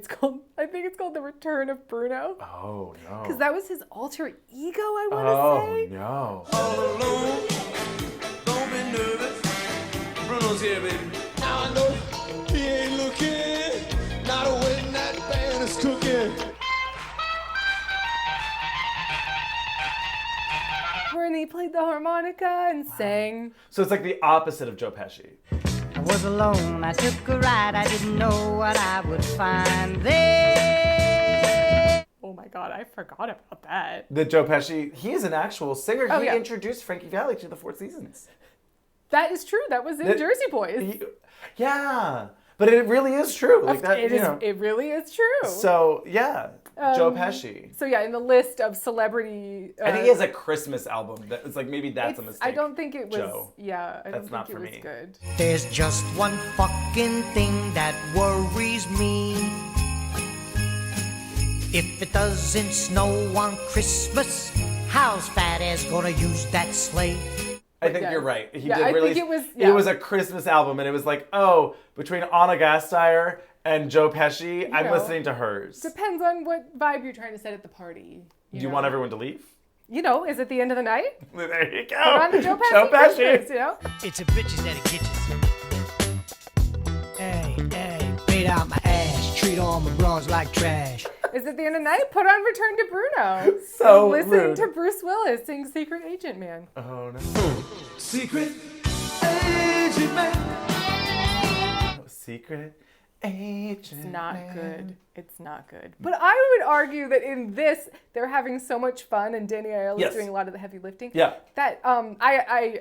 [SPEAKER 2] think it's called The Return of Bruno.
[SPEAKER 1] Oh, no.
[SPEAKER 2] Because that was his alter ego, I want to say.
[SPEAKER 1] Oh, no.
[SPEAKER 13] All alone, don't be nervous. Bruno's here, baby.
[SPEAKER 15] Now I know he ain't looking, not when that band is cooking.
[SPEAKER 2] When he played the harmonica and sang.
[SPEAKER 1] So it's like the opposite of Joe Pesci.
[SPEAKER 18] I was alone, I took a ride, I didn't know what I would find there.
[SPEAKER 2] Oh my God, I forgot about that.
[SPEAKER 1] The Joe Pesci, he is an actual singer.
[SPEAKER 2] Oh,
[SPEAKER 1] he
[SPEAKER 2] yeah.
[SPEAKER 1] introduced Frankie Valli to the Four Seasons.
[SPEAKER 2] That is true. That was in Jersey Boys.
[SPEAKER 1] Yeah, but it really is true. Like that,
[SPEAKER 2] It really is true.
[SPEAKER 1] So yeah, Joe Pesci.
[SPEAKER 2] So yeah, in the list of celebrity,
[SPEAKER 1] I think he has a Christmas album. It's like maybe that's a mistake.
[SPEAKER 2] I don't think it was.
[SPEAKER 1] Joe.
[SPEAKER 2] Yeah, I
[SPEAKER 1] That's
[SPEAKER 2] don't
[SPEAKER 1] not
[SPEAKER 2] think
[SPEAKER 1] for
[SPEAKER 2] it was
[SPEAKER 1] me.
[SPEAKER 2] good.
[SPEAKER 18] There's just one fucking thing that worries me. If it doesn't snow on Christmas, how's Fat Ass gonna use that sleigh?
[SPEAKER 1] I think you're right. He
[SPEAKER 2] Yeah,
[SPEAKER 1] did
[SPEAKER 2] I
[SPEAKER 1] release.
[SPEAKER 2] think
[SPEAKER 1] It was a Christmas album, and it was like, oh, between Anna Gasteyer and Joe Pesci, I'm
[SPEAKER 2] know,
[SPEAKER 1] listening to hers.
[SPEAKER 2] Depends on what vibe you're trying to set at the party.
[SPEAKER 1] Do you want everyone to leave?
[SPEAKER 2] You know, is it the end of the night?
[SPEAKER 1] There you go.
[SPEAKER 2] Put on the Joe Pesci.
[SPEAKER 1] Joe Pesci.
[SPEAKER 2] Christmas, you know?
[SPEAKER 18] It's a bitches that it gets us. Hey, beat out my ass, treat all my bras like trash.
[SPEAKER 2] Is it the end of the night? Put on Return to Bruno.
[SPEAKER 1] So
[SPEAKER 2] listen
[SPEAKER 1] rude.
[SPEAKER 2] to Bruce Willis sing Secret Agent Man.
[SPEAKER 1] Oh, no.
[SPEAKER 15] Secret Agent Man.
[SPEAKER 1] Secret Agent
[SPEAKER 2] It's not
[SPEAKER 1] Man.
[SPEAKER 2] good. It's not good. But I would argue that in this, they're having so much fun, and Danny Aiello
[SPEAKER 1] Yes.
[SPEAKER 2] is doing a lot of the heavy lifting.
[SPEAKER 1] Yeah.
[SPEAKER 2] That I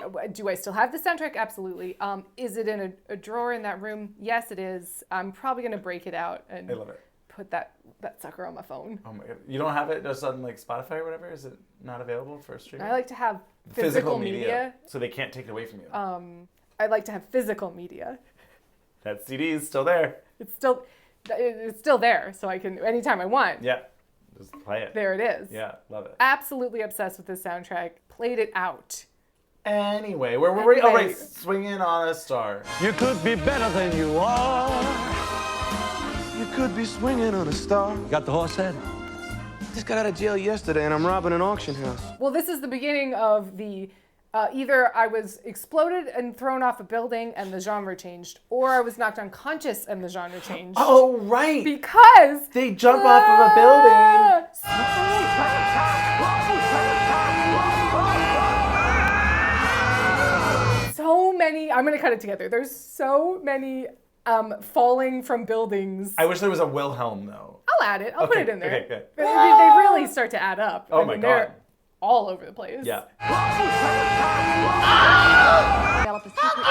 [SPEAKER 2] still have the soundtrack? Absolutely. Is it in a drawer in that room? Yes, it is. I'm probably gonna break it out and
[SPEAKER 1] I love it.
[SPEAKER 2] put that sucker on my phone.
[SPEAKER 1] Oh my god. You don't have it just on like Spotify or whatever? Is it not available for streaming?
[SPEAKER 2] I like to have physical media.
[SPEAKER 1] So they can't take it away from you.
[SPEAKER 2] I like to have physical media.
[SPEAKER 1] That CD is still there.
[SPEAKER 2] It's still there, so I can anytime I want.
[SPEAKER 1] Yeah. Just play it.
[SPEAKER 2] There it is.
[SPEAKER 1] Yeah, love it.
[SPEAKER 2] Absolutely obsessed with this soundtrack. Played it out.
[SPEAKER 1] Anyway, where were we? Oh, right. Swinging on a Star.
[SPEAKER 13] You could be better than you are. You could be swinging on a star. You got the horse head? Just got out of jail yesterday and I'm robbing an auction house.
[SPEAKER 2] Well, this is the beginning of the either I was exploded and thrown off a building and the genre changed, or I was knocked unconscious and the genre changed.
[SPEAKER 1] Oh, right.
[SPEAKER 2] Because
[SPEAKER 1] they jump off of a building.
[SPEAKER 2] So many, I'm going to cut it together. There's so many falling from buildings.
[SPEAKER 1] I wish there was a Wilhelm, though.
[SPEAKER 2] I'll add it. I'll put
[SPEAKER 1] Okay,
[SPEAKER 2] it in there.
[SPEAKER 1] okay, good.
[SPEAKER 2] They really start to add up.
[SPEAKER 1] Oh my
[SPEAKER 2] they're
[SPEAKER 1] God.
[SPEAKER 2] all over the place.
[SPEAKER 1] Yeah.
[SPEAKER 6] Develop a secret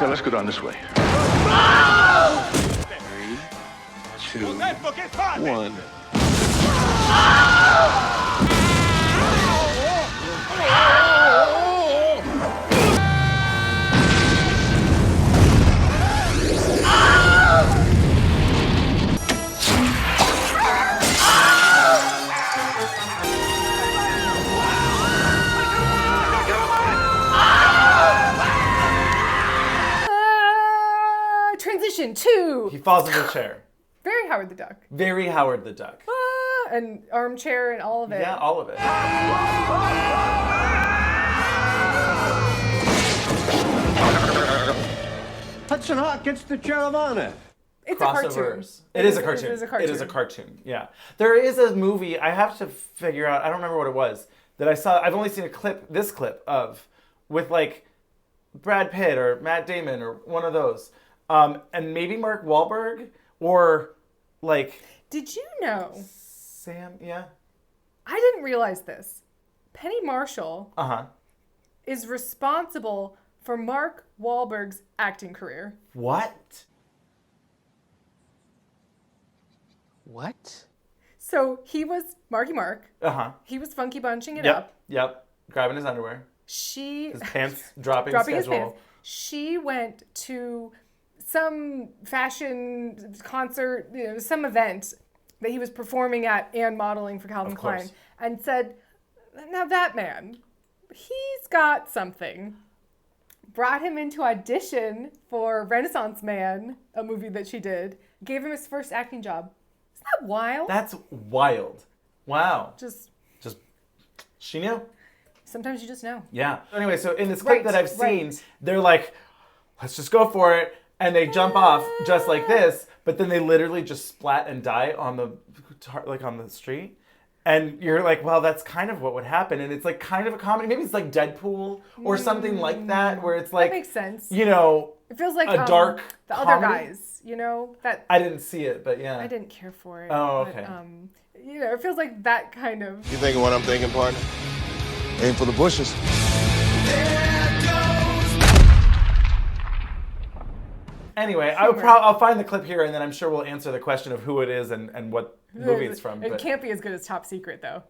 [SPEAKER 11] Now let's go down this way. 3, 2, 1.
[SPEAKER 2] Transition to
[SPEAKER 1] He falls into a chair.
[SPEAKER 2] Very Howard the Duck.
[SPEAKER 1] Very Howard the Duck.
[SPEAKER 2] And armchair and all of it.
[SPEAKER 1] Yeah, all of it.
[SPEAKER 19] Hudson Hawk gets the chair of honor.
[SPEAKER 2] It's a cartoon.
[SPEAKER 1] Crossovers. It is a cartoon.
[SPEAKER 2] It is a cartoon.
[SPEAKER 1] It is a cartoon. Yeah. There is a movie, I have to figure out, I don't remember what it was, that I saw. I've only seen a clip, this clip of, with like Brad Pitt or Matt Damon or one of those. And maybe Mark Wahlberg or like.
[SPEAKER 2] Did you know?
[SPEAKER 1] Sam, yeah.
[SPEAKER 2] I didn't realize this. Penny Marshall is responsible for Mark Wahlberg's acting career.
[SPEAKER 1] What?
[SPEAKER 13] What?
[SPEAKER 2] So he was Marky Mark. He was funky bunching it up.
[SPEAKER 1] Yep. Grabbing his underwear.
[SPEAKER 2] His
[SPEAKER 1] pants dropping
[SPEAKER 2] his
[SPEAKER 1] schedule.
[SPEAKER 2] pants. She went to some fashion concert, some event that he was performing at and modeling for Calvin Klein, and said, now that man, he's got something. Brought him into audition for Renaissance Man, a movie that she did, gave him his first acting job. Isn't that wild?
[SPEAKER 1] That's wild. Wow.
[SPEAKER 2] Just
[SPEAKER 1] she knew.
[SPEAKER 2] Sometimes you just know.
[SPEAKER 1] Yeah. Anyway, so in this clip that I've seen, they're like, let's just go for it. And they jump off just like this, but then they literally just splat and die on the street. And you're like, well, that's kind of what would happen. And it's like kind of a comedy. Maybe it's like Deadpool or something like that, where it's like,
[SPEAKER 2] that makes sense.
[SPEAKER 1] It
[SPEAKER 2] feels like
[SPEAKER 1] a dark
[SPEAKER 2] the
[SPEAKER 1] comedy.
[SPEAKER 2] other guys, that
[SPEAKER 1] I didn't see it, but yeah.
[SPEAKER 2] I didn't care for it.
[SPEAKER 1] Oh, okay.
[SPEAKER 2] But, it feels like that kind of.
[SPEAKER 8] You thinking what I'm thinking, partner? Aim for the bushes.
[SPEAKER 1] Anyway, I'll find the clip here, and then I'm sure we'll answer the question of who it is and what movie it's from.
[SPEAKER 2] It can't be as good as Top Secret, though.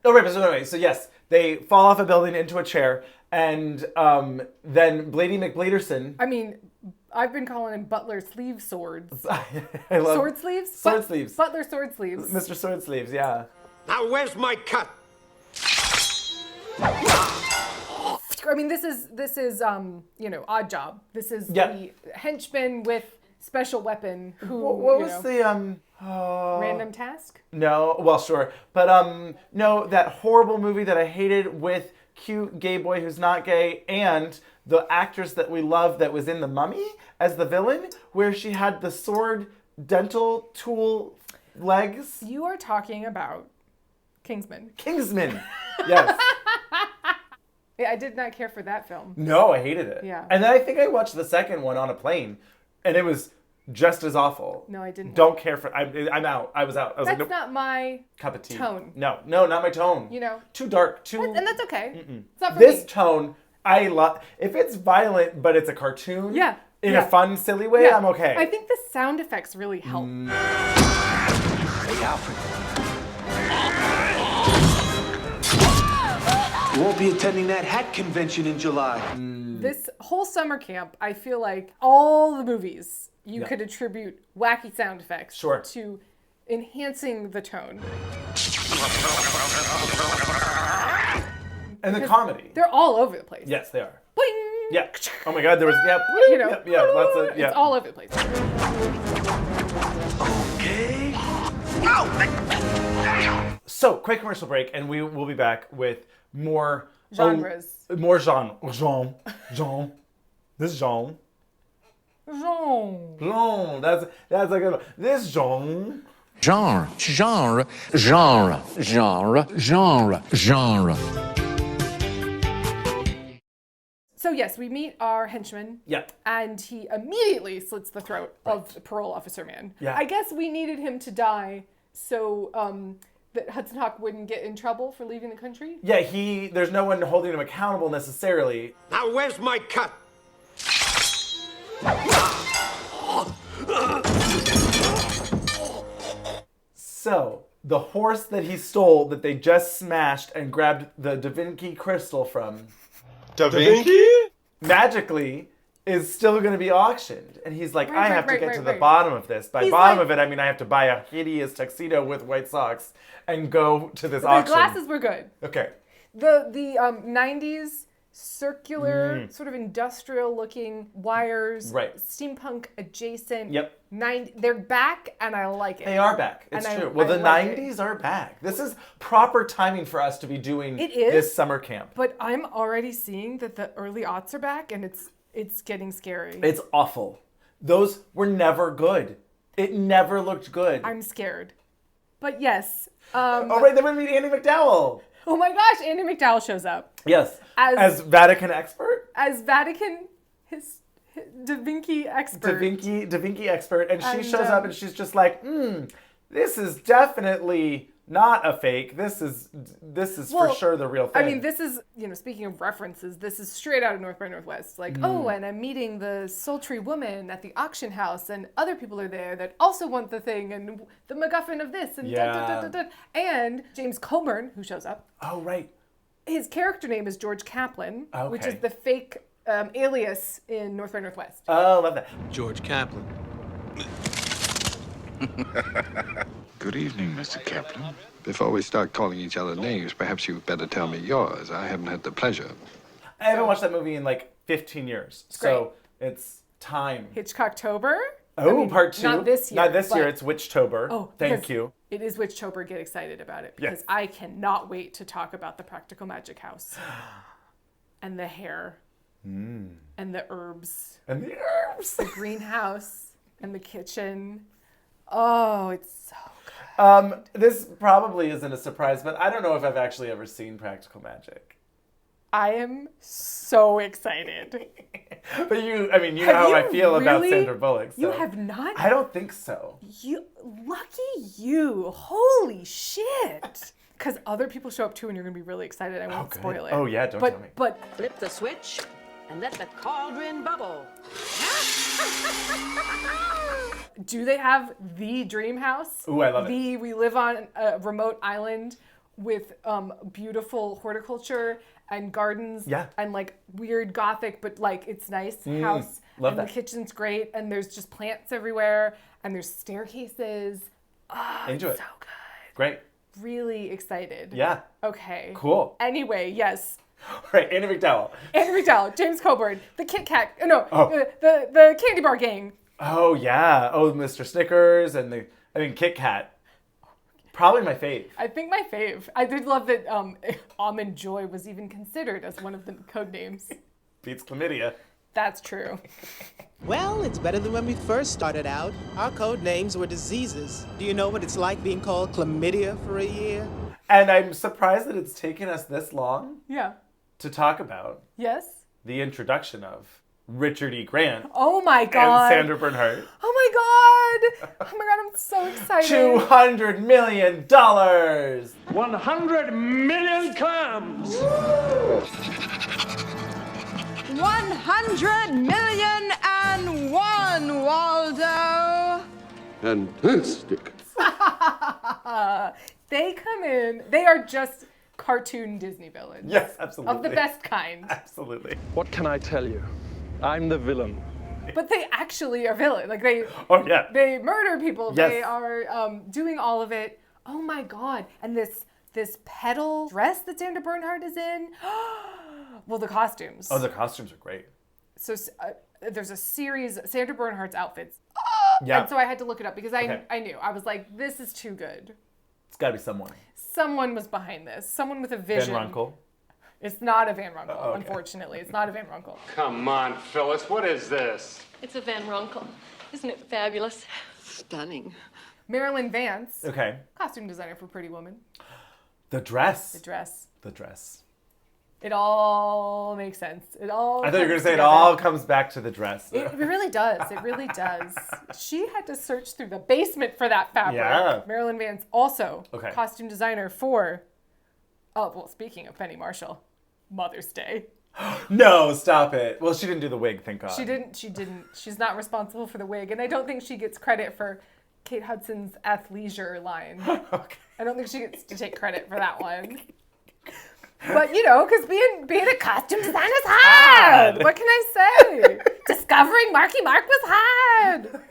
[SPEAKER 1] Oh, right, so anyway, so yes, they fall off a building into a chair, and then Blady McBladerson...
[SPEAKER 2] I mean, I've been calling him Butler Sleeve Swords.
[SPEAKER 1] I love...
[SPEAKER 2] Sword Sleeves?
[SPEAKER 1] Sword Sleeves.
[SPEAKER 2] Butler Sword Sleeves.
[SPEAKER 1] Mr. Sword Sleeves, yeah.
[SPEAKER 15] Now where's my cut?
[SPEAKER 2] I mean, this is Odd Job. This is the henchman with special weapon who,
[SPEAKER 1] What was the,
[SPEAKER 2] Random Task?
[SPEAKER 1] No, well, sure. But, no, that horrible movie that I hated with cute gay boy who's not gay and the actress that we love that was in The Mummy as the villain, where she had the sword dental tool legs.
[SPEAKER 2] You are talking about Kingsman.
[SPEAKER 1] Kingsman, yes.
[SPEAKER 2] Yeah, I did not care for that film.
[SPEAKER 1] No, I hated it.
[SPEAKER 2] Yeah.
[SPEAKER 1] And then I think I watched the second one on a plane, and it was just as awful.
[SPEAKER 2] No, I didn't.
[SPEAKER 1] Don't care for. I'm out. I was out. I was
[SPEAKER 2] That's
[SPEAKER 1] like, nope.
[SPEAKER 2] not my
[SPEAKER 1] Cup of tea.
[SPEAKER 2] tone.
[SPEAKER 1] No, not my tone.
[SPEAKER 2] You know,
[SPEAKER 1] too dark. Too.
[SPEAKER 2] And that's okay. It's not for
[SPEAKER 1] This
[SPEAKER 2] me.
[SPEAKER 1] tone, I love. If it's violent, but it's a cartoon.
[SPEAKER 2] Yeah.
[SPEAKER 1] In a fun, silly way, I'm okay.
[SPEAKER 2] I think the sound effects really help.
[SPEAKER 13] Hey, Alfred. You won't be attending that hat convention in July.
[SPEAKER 2] This whole summer camp, I feel like all the movies you could attribute wacky sound effects to enhancing the tone.
[SPEAKER 1] And the comedy.
[SPEAKER 2] They're all over the place.
[SPEAKER 1] Yes, they are.
[SPEAKER 2] Bling!
[SPEAKER 1] Yeah. Oh my God, there was
[SPEAKER 2] You know,
[SPEAKER 1] lots of
[SPEAKER 2] it's all over the place.
[SPEAKER 13] Okay.
[SPEAKER 1] So, quick commercial break, and we will be back with more
[SPEAKER 2] Genres.
[SPEAKER 1] More genre. Genre. This genre.
[SPEAKER 2] Genre.
[SPEAKER 1] That's a good one. This genre.
[SPEAKER 3] Genre.
[SPEAKER 2] So yes, we meet our henchman.
[SPEAKER 1] Yep.
[SPEAKER 2] And he immediately slits the throat of the parole officer man.
[SPEAKER 1] Yeah.
[SPEAKER 2] I guess we needed him to die so that Hudson Hawk wouldn't get in trouble for leaving the country.
[SPEAKER 1] Yeah, there's no one holding him accountable necessarily.
[SPEAKER 15] Now where's my cut?
[SPEAKER 1] So, the horse that he stole that they just smashed and grabbed the Da Vinci crystal from.
[SPEAKER 8] Da Vinci?
[SPEAKER 1] Magically is still going to be auctioned. And he's like, I have to get to the
[SPEAKER 2] right.
[SPEAKER 1] bottom of this. By
[SPEAKER 2] He's
[SPEAKER 1] bottom
[SPEAKER 2] like-
[SPEAKER 1] of it, I mean I have to buy a hideous tuxedo with white socks and go to this
[SPEAKER 2] The
[SPEAKER 1] auction.
[SPEAKER 2] glasses were good.
[SPEAKER 1] Okay.
[SPEAKER 2] The 90s circular, sort of industrial-looking wires,
[SPEAKER 1] Right.
[SPEAKER 2] steampunk adjacent.
[SPEAKER 1] Yep.
[SPEAKER 2] They're back, and I like it.
[SPEAKER 1] They are back. It's
[SPEAKER 2] And
[SPEAKER 1] true.
[SPEAKER 2] I
[SPEAKER 1] Well, the
[SPEAKER 2] like it.
[SPEAKER 1] 90s are back. This is proper timing for us to be doing
[SPEAKER 2] It is.
[SPEAKER 1] this summer camp.
[SPEAKER 2] But I'm already seeing that the early aughts are back, and it's getting scary.
[SPEAKER 1] It's awful. Those were never good. It never looked good.
[SPEAKER 2] I'm scared. But yes.
[SPEAKER 1] Oh, right, then we're meeting Andie MacDowell.
[SPEAKER 2] Oh my gosh, Andie MacDowell shows up.
[SPEAKER 1] Yes. As Vatican expert?
[SPEAKER 2] As Vatican, his Da Vinci expert.
[SPEAKER 1] Da Vinci expert. And she
[SPEAKER 2] And,
[SPEAKER 1] shows up and she's just like, this is definitely not a fake. This is for sure the real thing.
[SPEAKER 2] I mean, this is, speaking of references, this is straight out of North by Northwest. Like, oh, and I'm meeting the sultry woman at the auction house, and other people are there that also want the thing, and the MacGuffin of this, and And James Coburn, who shows up.
[SPEAKER 1] Oh, right.
[SPEAKER 2] His character name is George Kaplan, which
[SPEAKER 1] Okay.
[SPEAKER 2] is the fake alias in North by Northwest.
[SPEAKER 1] Oh, love that.
[SPEAKER 11] George Kaplan.
[SPEAKER 8] Good evening, Mr. Kaplan. Before we start calling each other names, perhaps you'd better tell me yours. I haven't had the pleasure.
[SPEAKER 1] I haven't watched that movie in like 15 years. So it's time.
[SPEAKER 2] Hitchcocktober.
[SPEAKER 1] Oh, part 2.
[SPEAKER 2] Not this year.
[SPEAKER 1] Not this year.
[SPEAKER 2] but-
[SPEAKER 1] It's Witchtober.
[SPEAKER 2] Oh,
[SPEAKER 1] Thank
[SPEAKER 2] because
[SPEAKER 1] you.
[SPEAKER 2] It is Witchtober. Get excited about it
[SPEAKER 1] Yes.
[SPEAKER 2] because I cannot wait to talk about the Practical Magic House and the hair and the herbs
[SPEAKER 1] And the herbs.
[SPEAKER 2] the greenhouse and the kitchen. Oh, it's so good.
[SPEAKER 1] This probably isn't a surprise, but I don't know if I've actually ever seen Practical Magic.
[SPEAKER 2] I am so excited.
[SPEAKER 1] But you know how I feel about
[SPEAKER 2] really?
[SPEAKER 1] Sandra Bullock. So.
[SPEAKER 2] You have not?
[SPEAKER 1] I don't think so.
[SPEAKER 2] You lucky you. Holy shit. Because other people show up too, and you're gonna be really excited. I won't spoil it.
[SPEAKER 1] Oh yeah, don't tell me.
[SPEAKER 2] But
[SPEAKER 14] Flip the switch and let the cauldron bubble.
[SPEAKER 2] do they have the dream house?
[SPEAKER 1] Ooh, I love it.
[SPEAKER 2] We live on a remote island with beautiful horticulture and gardens.
[SPEAKER 1] Yeah.
[SPEAKER 2] And like weird gothic, but like it's nice house.
[SPEAKER 1] Love
[SPEAKER 2] and
[SPEAKER 1] that.
[SPEAKER 2] the kitchen's great, and there's just plants everywhere, and there's staircases. Oh,
[SPEAKER 1] Into
[SPEAKER 2] it's
[SPEAKER 1] it.
[SPEAKER 2] so good.
[SPEAKER 1] Great.
[SPEAKER 2] Really excited.
[SPEAKER 1] Yeah.
[SPEAKER 2] Okay.
[SPEAKER 1] Cool.
[SPEAKER 2] Anyway, yes.
[SPEAKER 1] Right, Andie MacDowell.
[SPEAKER 2] Andie MacDowell, James Coburn, the Kit Kat,
[SPEAKER 1] Oh.
[SPEAKER 2] the candy bar gang.
[SPEAKER 1] Oh yeah. Oh, Mr. Snickers and Kit Kat. Probably my fave.
[SPEAKER 2] I think my fave. I did love that Almond Joy was even considered as one of the code names.
[SPEAKER 1] Beats chlamydia.
[SPEAKER 2] That's true.
[SPEAKER 20] Well, it's better than when we first started out. Our code names were diseases. Do you know what it's like being called chlamydia for a year?
[SPEAKER 1] And I'm surprised that it's taken us this long
[SPEAKER 2] Yeah.
[SPEAKER 1] to talk about
[SPEAKER 2] Yes?
[SPEAKER 1] the introduction of Richard E. Grant
[SPEAKER 2] Oh my god.
[SPEAKER 1] and Sandra Bernhardt.
[SPEAKER 2] Oh my god. Oh my god, I'm so excited.
[SPEAKER 1] $200 million.
[SPEAKER 12] 100 million clams.
[SPEAKER 5] 100,000,001, Waldo.
[SPEAKER 8] Fantastic.
[SPEAKER 2] They come in. They are just cartoon Disney villains.
[SPEAKER 1] Yes, absolutely.
[SPEAKER 2] Of the best kind.
[SPEAKER 1] Absolutely.
[SPEAKER 4] What can I tell you? I'm the villain.
[SPEAKER 2] But they actually are villain. Like they they murder people.
[SPEAKER 1] Yes.
[SPEAKER 2] They are doing all of it. Oh my god. And this petal dress that Sandra Bernhardt is in. Well, the costumes.
[SPEAKER 1] Oh, the costumes are great.
[SPEAKER 2] So there's a series, Sandra Bernhardt's outfits.
[SPEAKER 1] Yeah.
[SPEAKER 2] And so I had to look it up because
[SPEAKER 1] Okay.
[SPEAKER 2] I knew. I was like, this is too good.
[SPEAKER 1] It's got to be someone.
[SPEAKER 2] Someone was behind this. Someone with a vision.
[SPEAKER 1] Van Runkle.
[SPEAKER 2] It's not a Van Runkle,
[SPEAKER 1] Oh, okay.
[SPEAKER 2] unfortunately. It's not a Van Runkle.
[SPEAKER 10] Come on, Phyllis, what is this?
[SPEAKER 21] It's a Van Runkle. Isn't it fabulous? Stunning.
[SPEAKER 2] Marilyn Vance,
[SPEAKER 1] Okay.
[SPEAKER 2] costume designer for Pretty Woman.
[SPEAKER 1] The dress.
[SPEAKER 2] The dress.
[SPEAKER 1] The dress.
[SPEAKER 2] It all makes sense. It all
[SPEAKER 1] I thought you were going
[SPEAKER 2] comes
[SPEAKER 1] to say it
[SPEAKER 2] together.
[SPEAKER 1] all comes back to the dress.
[SPEAKER 2] It really does. It really does. She had to search through the basement for that fabric.
[SPEAKER 1] Yeah.
[SPEAKER 2] Marilyn Vance, also
[SPEAKER 1] Okay.
[SPEAKER 2] costume designer for, speaking of Penny Marshall, Mother's Day.
[SPEAKER 1] No, stop it. Well, she didn't do the wig, thank God.
[SPEAKER 2] She didn't. She's not responsible for the wig. And I don't think she gets credit for Kate Hudson's athleisure line.
[SPEAKER 1] Okay.
[SPEAKER 2] I don't think she gets to take credit for that one. But, because being a costume designer is hard. What can I say? Discovering Marky Mark was hard.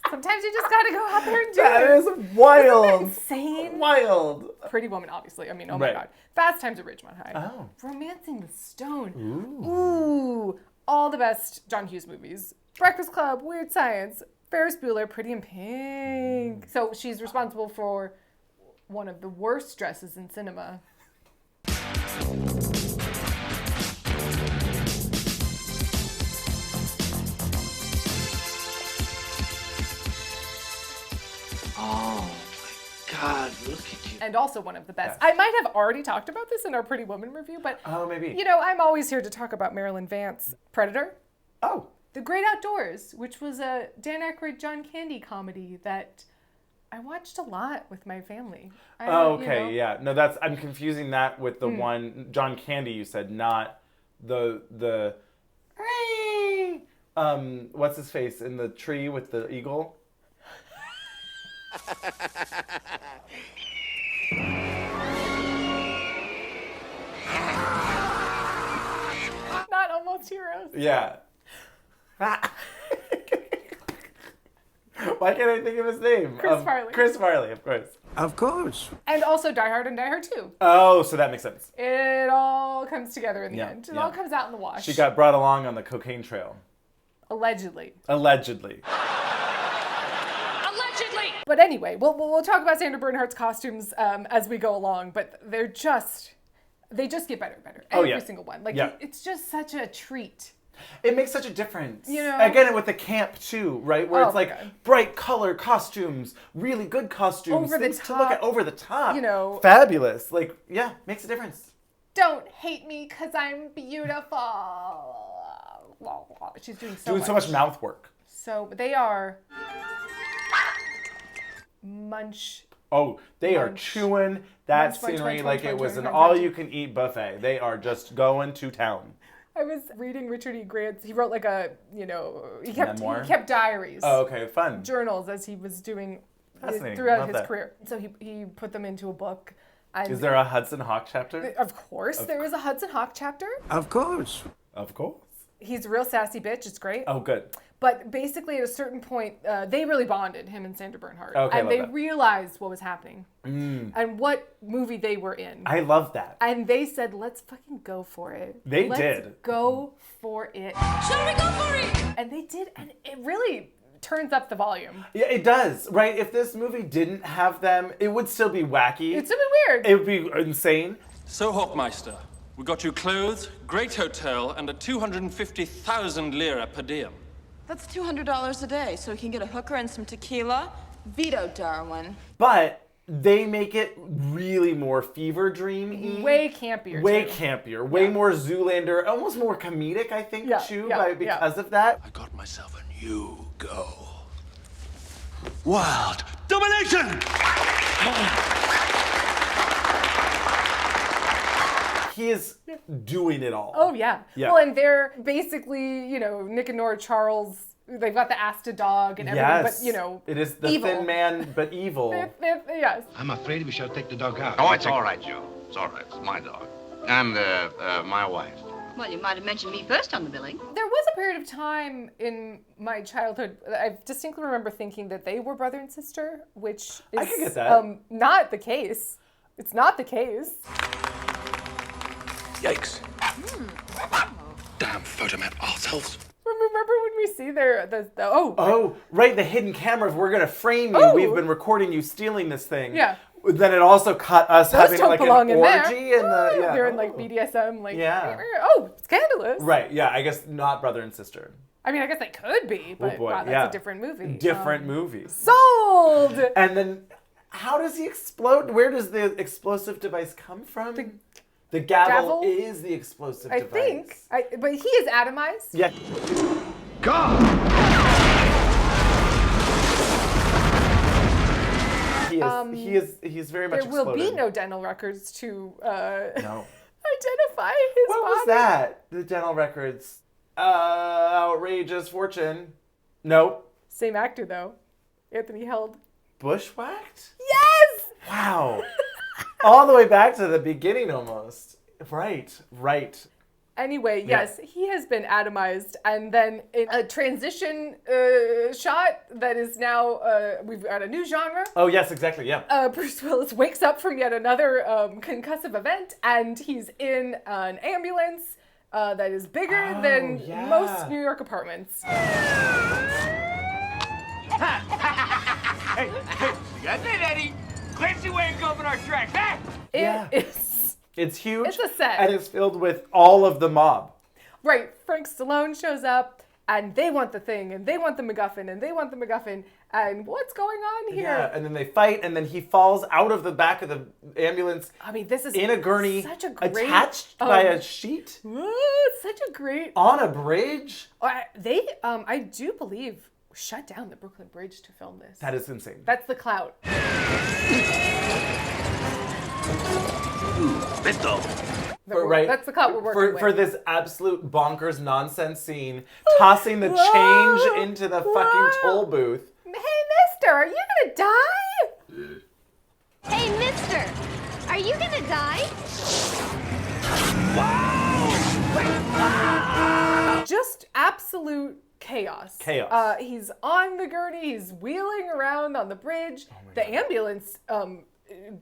[SPEAKER 2] Sometimes you just got to go out there and do
[SPEAKER 1] That
[SPEAKER 2] it.
[SPEAKER 1] is wild.
[SPEAKER 2] Isn't that insane?
[SPEAKER 1] Wild.
[SPEAKER 2] Pretty Woman, obviously. I mean, oh my
[SPEAKER 1] Right.
[SPEAKER 2] God. Fast Times at Ridgemont High.
[SPEAKER 1] Oh.
[SPEAKER 2] Romancing the Stone. Ooh. All the best John Hughes movies. Breakfast Club, Weird Science, Ferris Bueller, Pretty in Pink. So she's responsible for one of the worst dresses in cinema.
[SPEAKER 11] Oh my God, look at you.
[SPEAKER 2] And also one of the best. I might have already talked about this in our Pretty Woman review, but
[SPEAKER 1] maybe.
[SPEAKER 2] I'm always here to talk about Marilyn Vance. Predator.
[SPEAKER 1] Oh.
[SPEAKER 2] The Great Outdoors, which was a Dan Aykroyd, John Candy comedy that I watched a lot with my family.
[SPEAKER 1] Yeah. No, I'm confusing that with the one, John Candy you said, not the what's his face in the tree with the eagle?
[SPEAKER 2] Not Almost Heroes.
[SPEAKER 1] Yeah. Why can't I think of his name?
[SPEAKER 2] Chris Farley.
[SPEAKER 1] Chris Farley, of course.
[SPEAKER 19] Of course.
[SPEAKER 2] And also Die Hard and Die Hard 2.
[SPEAKER 1] Oh, so that makes sense.
[SPEAKER 2] It all comes together in the
[SPEAKER 1] Yeah,
[SPEAKER 2] end. It
[SPEAKER 1] yeah.
[SPEAKER 2] all comes out in the wash.
[SPEAKER 1] She got brought along on the cocaine trail.
[SPEAKER 2] Allegedly.
[SPEAKER 1] Allegedly.
[SPEAKER 2] Allegedly! But anyway, we'll talk about Sandra Bernhardt's costumes as we go along, but they just get better and better. Every single one. It's just such a treat.
[SPEAKER 1] It makes such a difference.
[SPEAKER 2] know?
[SPEAKER 1] Again, with the camp too, right? Where
[SPEAKER 2] Oh
[SPEAKER 1] it's
[SPEAKER 2] my
[SPEAKER 1] like
[SPEAKER 2] God.
[SPEAKER 1] bright color costumes, really good costumes,
[SPEAKER 2] Over the
[SPEAKER 1] things to look at
[SPEAKER 2] top,
[SPEAKER 1] over the top.
[SPEAKER 2] Fabulous.
[SPEAKER 1] Makes a difference.
[SPEAKER 2] Don't hate me because I'm beautiful. She's doing
[SPEAKER 1] so much mouth work.
[SPEAKER 2] So they are munch
[SPEAKER 1] Oh, they are
[SPEAKER 2] Munch.
[SPEAKER 1] chewing that
[SPEAKER 2] Munch, munch,
[SPEAKER 1] scenery
[SPEAKER 2] munch,
[SPEAKER 1] like
[SPEAKER 2] munch,
[SPEAKER 1] it was
[SPEAKER 2] munch,
[SPEAKER 1] an
[SPEAKER 2] munch,
[SPEAKER 1] all-you-can-eat buffet. They are just going to town.
[SPEAKER 2] I was reading Richard E. Grant's. He wrote like a, he
[SPEAKER 1] Memoir?
[SPEAKER 2] kept diaries.
[SPEAKER 1] Oh, okay, fun.
[SPEAKER 2] Journals as he was doing
[SPEAKER 1] Fascinating.
[SPEAKER 2] throughout
[SPEAKER 1] Love
[SPEAKER 2] his
[SPEAKER 1] that.
[SPEAKER 2] career. So he put them into a book. And
[SPEAKER 1] Is there a Hudson Hawk chapter?
[SPEAKER 2] Of course, there is a Hudson Hawk chapter.
[SPEAKER 1] Of course. Of course.
[SPEAKER 2] He's a real sassy bitch. It's great.
[SPEAKER 1] Oh, good.
[SPEAKER 2] But basically, at a certain point, they really bonded, him and Sandra Bernhard.
[SPEAKER 1] Okay,
[SPEAKER 2] and
[SPEAKER 1] love
[SPEAKER 2] they
[SPEAKER 1] that.
[SPEAKER 2] realized what was happening and what movie they were in.
[SPEAKER 1] I love that.
[SPEAKER 2] And they said, let's fucking go for it.
[SPEAKER 1] They
[SPEAKER 2] Let's
[SPEAKER 1] did.
[SPEAKER 2] go for it.
[SPEAKER 7] Shall we go for it?
[SPEAKER 2] And they did, and it really turns up the volume.
[SPEAKER 1] Yeah, it does, right? If this movie didn't have them, it would still be wacky.
[SPEAKER 2] It'd still be weird.
[SPEAKER 1] It would be insane.
[SPEAKER 9] So, Hawkmeister, we got you clothes, great hotel, and a 250,000 lira per diem.
[SPEAKER 5] That's $200 a day, so we can get a hooker and some tequila. Veto, Darwin.
[SPEAKER 1] But they make it really more fever dream-y.
[SPEAKER 2] Way campier,
[SPEAKER 1] Way
[SPEAKER 2] too.
[SPEAKER 1] campier. Way more Zoolander. Almost more comedic, I think, too, because of that.
[SPEAKER 9] I got myself a new goal. World domination!
[SPEAKER 1] He is doing it all.
[SPEAKER 2] Oh, yeah.
[SPEAKER 1] Yeah.
[SPEAKER 2] Well, and they're basically, Nick and Nora Charles, they've got the Asta dog and everything,
[SPEAKER 1] Yes.
[SPEAKER 2] but,
[SPEAKER 1] It is the
[SPEAKER 2] evil.
[SPEAKER 1] thin man, but evil.
[SPEAKER 2] Yes.
[SPEAKER 8] I'm afraid we shall take the dog out.
[SPEAKER 22] Oh, it's all right, Joe. It's all right. It's my dog. And, my wife.
[SPEAKER 7] Well, you might have mentioned me first on the billing.
[SPEAKER 2] There was a period of time in my childhood, I distinctly remember thinking that they were brother and sister, which is
[SPEAKER 1] I could get that.
[SPEAKER 2] Not the case. It's not the case.
[SPEAKER 9] Yikes. Damn photomat arseholes.
[SPEAKER 2] Remember when we see the
[SPEAKER 1] Oh, right, the hidden camera of we're going to frame you.
[SPEAKER 2] Oh.
[SPEAKER 1] We've been recording you stealing this thing.
[SPEAKER 2] Yeah.
[SPEAKER 1] Then it also cut us
[SPEAKER 2] Those
[SPEAKER 1] having
[SPEAKER 2] don't
[SPEAKER 1] like
[SPEAKER 2] belong
[SPEAKER 1] an
[SPEAKER 2] in there.
[SPEAKER 1] orgy. And yeah.
[SPEAKER 2] They're in like BDSM, like,
[SPEAKER 1] Yeah.
[SPEAKER 2] oh, scandalous.
[SPEAKER 1] Right, yeah, I guess not brother and sister.
[SPEAKER 2] I mean, I guess they could be, but
[SPEAKER 1] Oh boy,
[SPEAKER 2] wow, that's
[SPEAKER 1] yeah.
[SPEAKER 2] a different movie.
[SPEAKER 1] Different movie.
[SPEAKER 2] Sold!
[SPEAKER 1] And then, how does he explode? Where does the explosive device come from? The gavel,
[SPEAKER 2] gavel?
[SPEAKER 1] is the explosive
[SPEAKER 2] I
[SPEAKER 1] device.
[SPEAKER 2] think. But he is atomized.
[SPEAKER 1] Yeah. He is very much
[SPEAKER 2] There will be
[SPEAKER 1] exploded.
[SPEAKER 2] no dental records to
[SPEAKER 1] No.
[SPEAKER 2] identify his
[SPEAKER 1] What
[SPEAKER 2] body.
[SPEAKER 1] was that? The dental records. Outrageous fortune. Nope.
[SPEAKER 2] Same actor, though. Anthony Held.
[SPEAKER 1] Bushwhacked?
[SPEAKER 2] Yes!
[SPEAKER 1] Wow. All the way back to the beginning almost. Right.
[SPEAKER 2] Anyway,
[SPEAKER 1] Yeah.
[SPEAKER 2] yes, he has been atomized, and then in a transition shot that is now, we've got a new genre.
[SPEAKER 1] Oh, yes, exactly, yeah.
[SPEAKER 2] Bruce Willis wakes up from yet another concussive event, and he's in an ambulance that is bigger than
[SPEAKER 1] yeah.
[SPEAKER 2] most New York apartments.
[SPEAKER 10] Hey, you got that, Eddie? Clancy way to go up in our tracks, huh?
[SPEAKER 1] It's huge.
[SPEAKER 2] It's a set.
[SPEAKER 1] And it's filled with all of the mob.
[SPEAKER 2] Right, Frank Stallone shows up, and they want the thing, and they want the MacGuffin, and they want the MacGuffin, and what's going on here?
[SPEAKER 1] Yeah, and then they fight, and then he falls out of the back of the ambulance.
[SPEAKER 2] I mean, this is
[SPEAKER 1] in a gurney,
[SPEAKER 2] such a great,
[SPEAKER 1] attached by a sheet
[SPEAKER 2] such a great
[SPEAKER 1] on a bridge.
[SPEAKER 2] They, I do believe, shut down the Brooklyn Bridge to film this.
[SPEAKER 1] That is insane.
[SPEAKER 2] That's the clout. That's the clout we're working with.
[SPEAKER 1] For this absolute bonkers nonsense scene, tossing the change into the fucking toll booth.
[SPEAKER 2] Hey, mister, are you gonna die?
[SPEAKER 7] Hey, mister, are you gonna die?
[SPEAKER 2] Just absolute chaos.
[SPEAKER 1] Chaos.
[SPEAKER 2] He's on the gurney, he's wheeling around on the bridge. The ambulance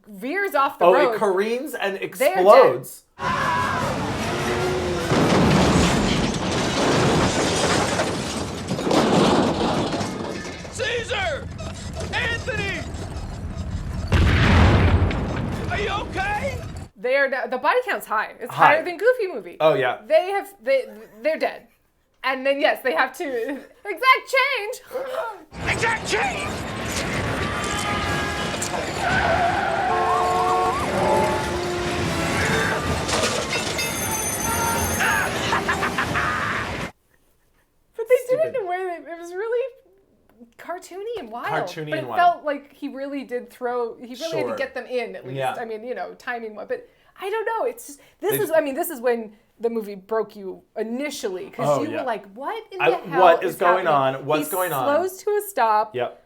[SPEAKER 2] veers off the road.
[SPEAKER 1] It careens and
[SPEAKER 2] They're
[SPEAKER 1] explodes.
[SPEAKER 10] Caesar! Anthony! Are you okay?
[SPEAKER 2] The body count's high. It's
[SPEAKER 1] High.
[SPEAKER 2] higher than Goofy movie.
[SPEAKER 1] Oh, yeah.
[SPEAKER 2] They're dead. And then yes, they have to exact change.
[SPEAKER 10] Exact change!
[SPEAKER 2] But they did it in a way that it was really cartoony and wild. wild.
[SPEAKER 1] cartoony
[SPEAKER 2] but
[SPEAKER 1] and
[SPEAKER 2] it
[SPEAKER 1] wild.
[SPEAKER 2] felt like he really did throw. He really had
[SPEAKER 1] Sure.
[SPEAKER 2] to get them in at least.
[SPEAKER 1] Yeah.
[SPEAKER 2] I mean, timing. But I don't know. It's just, this is when the movie broke you initially because you were like, "What in the hell
[SPEAKER 1] what is going
[SPEAKER 2] happening?"
[SPEAKER 1] on? What's going on?
[SPEAKER 2] Slows to a stop.
[SPEAKER 1] Yep.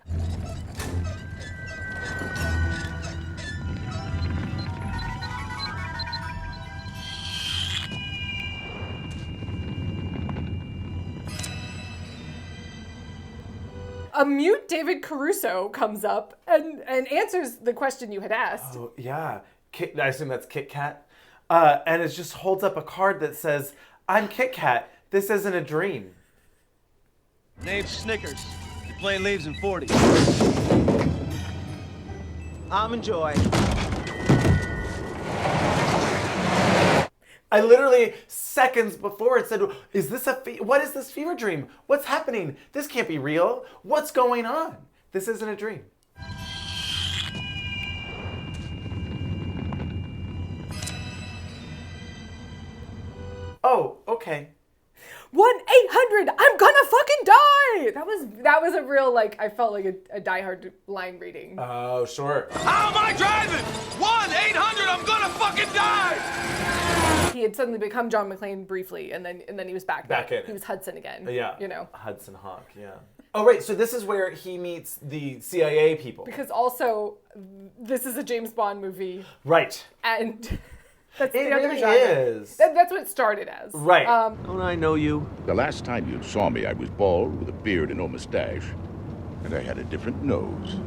[SPEAKER 2] A mute David Caruso comes up and answers the question you had asked.
[SPEAKER 1] Oh, yeah. I assume that's Kit Kat. And it just holds up a card that says, "I'm Kit Kat. This isn't a dream."
[SPEAKER 19] Name's Snickers. You play leaves in 40.
[SPEAKER 20] Almond Joy.
[SPEAKER 1] I literally, seconds before it said, "Is this what is this fever dream? What's happening? This can't be real. What's going on? This isn't a dream." Oh, okay.
[SPEAKER 2] 1-800, I'm gonna fucking die! That was a real, I felt like a Die Hard line reading.
[SPEAKER 1] Oh, sure.
[SPEAKER 12] How am I driving? 1-800, I'm gonna fucking die!
[SPEAKER 2] He had suddenly become John McClane briefly, and then he was back
[SPEAKER 1] in.
[SPEAKER 2] He was Hudson again.
[SPEAKER 1] Yeah. Hudson Hawk, yeah. Oh, right, so this is where he meets the CIA people.
[SPEAKER 2] Because also, this is a James Bond movie.
[SPEAKER 1] Right.
[SPEAKER 2] And that's
[SPEAKER 1] It
[SPEAKER 2] the other
[SPEAKER 1] really
[SPEAKER 2] genre.
[SPEAKER 1] is.
[SPEAKER 2] That's what it started as.
[SPEAKER 1] Right.
[SPEAKER 19] Don't I know you?
[SPEAKER 16] The last time you saw me, I was bald with a beard and no mustache, and I had a different nose.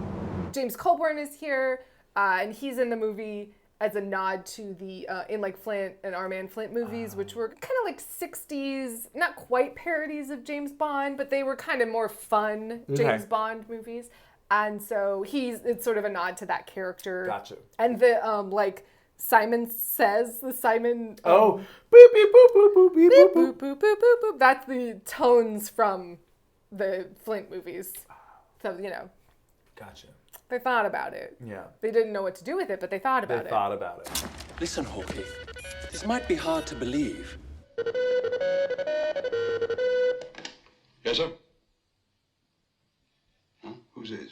[SPEAKER 2] James Coburn is here, and he's in the movie as a nod to the in Like Flint and Our Man Flint movies, which were kind of like 60s, not quite parodies of James Bond, but they were kind of more fun James Bond movies. And so it's sort of a nod to that character.
[SPEAKER 1] Gotcha.
[SPEAKER 2] And the Simon Says, the Simon
[SPEAKER 1] boop beep boop boop boop beep
[SPEAKER 2] boop
[SPEAKER 1] boop
[SPEAKER 2] boop boop boop boop boop. That's the tones from the Flint movies. So,
[SPEAKER 1] Gotcha.
[SPEAKER 2] they thought about it.
[SPEAKER 1] Yeah.
[SPEAKER 2] They didn't know what to do with it, but they thought about it.
[SPEAKER 1] They thought about it.
[SPEAKER 9] Listen, Hawkie, this might be hard to believe.
[SPEAKER 8] Yes, sir? Huh? Who's this?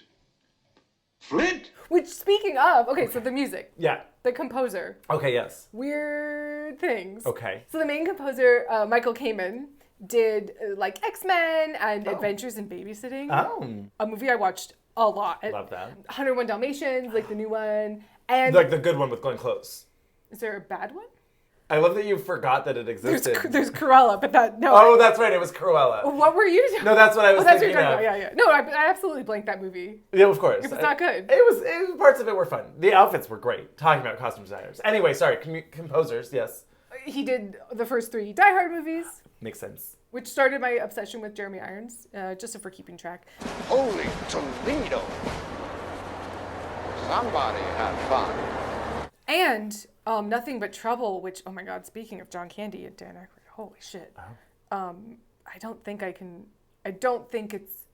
[SPEAKER 8] Flint?
[SPEAKER 2] Which, speaking of, so the music.
[SPEAKER 1] Yeah.
[SPEAKER 2] The composer.
[SPEAKER 1] Okay, yes.
[SPEAKER 2] Weird things.
[SPEAKER 1] Okay.
[SPEAKER 2] So the main composer, Michael Kamen, did XMen and Adventures in Babysitting.
[SPEAKER 1] Oh.
[SPEAKER 2] A movie I watched a lot.
[SPEAKER 1] Love that.
[SPEAKER 2] 101 Dalmatians, the new one. And
[SPEAKER 1] Like the good one with Glenn Close.
[SPEAKER 2] Is there a bad one?
[SPEAKER 1] I love that you forgot that it existed.
[SPEAKER 2] There's Cruella, but no.
[SPEAKER 1] Oh, that's right. It was Cruella.
[SPEAKER 2] What were you doing?
[SPEAKER 1] No, that's what I was
[SPEAKER 2] that's
[SPEAKER 1] thinking
[SPEAKER 2] what you're
[SPEAKER 1] of.
[SPEAKER 2] talking about. Yeah. No, I absolutely blanked that movie.
[SPEAKER 1] Yeah, of course.
[SPEAKER 2] It was not good.
[SPEAKER 1] It was parts of it were fun. The outfits were great. Talking about costume designers. Anyway, sorry. Composers, yes.
[SPEAKER 2] He did the first 3 Die Hard movies.
[SPEAKER 1] Makes sense.
[SPEAKER 2] Which started my obsession with Jeremy Irons, just so for keeping track.
[SPEAKER 22] Holy Toledo! Somebody had fun.
[SPEAKER 2] And Nothing But Trouble, which, oh my God, speaking of John Candy and Dan Aykroyd, holy shit. I don't think it's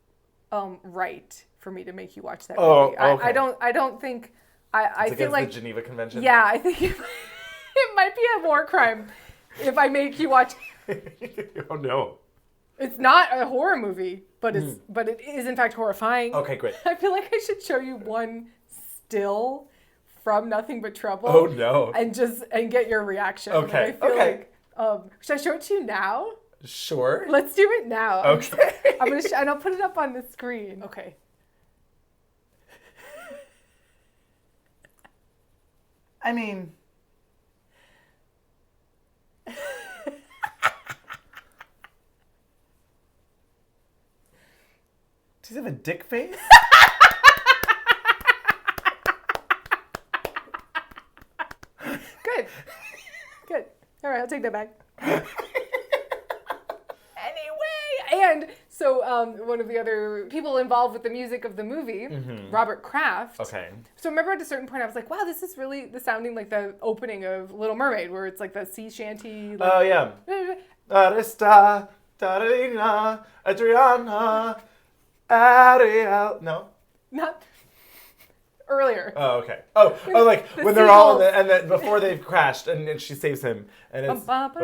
[SPEAKER 2] right for me to make you watch that movie.
[SPEAKER 1] Oh, okay.
[SPEAKER 2] I don't think, I feel like
[SPEAKER 1] the Geneva Convention?
[SPEAKER 2] Yeah, I think it might be a war crime if I make you watch.
[SPEAKER 1] Oh no.
[SPEAKER 2] It's not a horror movie, but it is in fact horrifying.
[SPEAKER 1] Okay, great.
[SPEAKER 2] I feel like I should show you one still from Nothing But Trouble.
[SPEAKER 1] Oh no.
[SPEAKER 2] And get your reaction.
[SPEAKER 1] Okay.
[SPEAKER 2] I feel like should I show it to you now?
[SPEAKER 1] Sure.
[SPEAKER 2] Let's do it now.
[SPEAKER 1] Okay.
[SPEAKER 2] And I'll put it up on the screen. Okay.
[SPEAKER 1] I mean, does he have a dick face?
[SPEAKER 2] Good. All right, I'll take that back. And so one of the other people involved with the music of the movie, Robert Kraft.
[SPEAKER 1] Okay.
[SPEAKER 2] So remember at a certain point I was like, wow, this is really sounding like the opening of Little Mermaid, where it's like the sea shanty. Like,
[SPEAKER 1] Oh, yeah. Arista, Darina, Adriana, Ariel. No?
[SPEAKER 2] Not earlier.
[SPEAKER 1] Oh, okay. Oh, like when they're all in and then before they've crashed and she saves him and it's. Yep.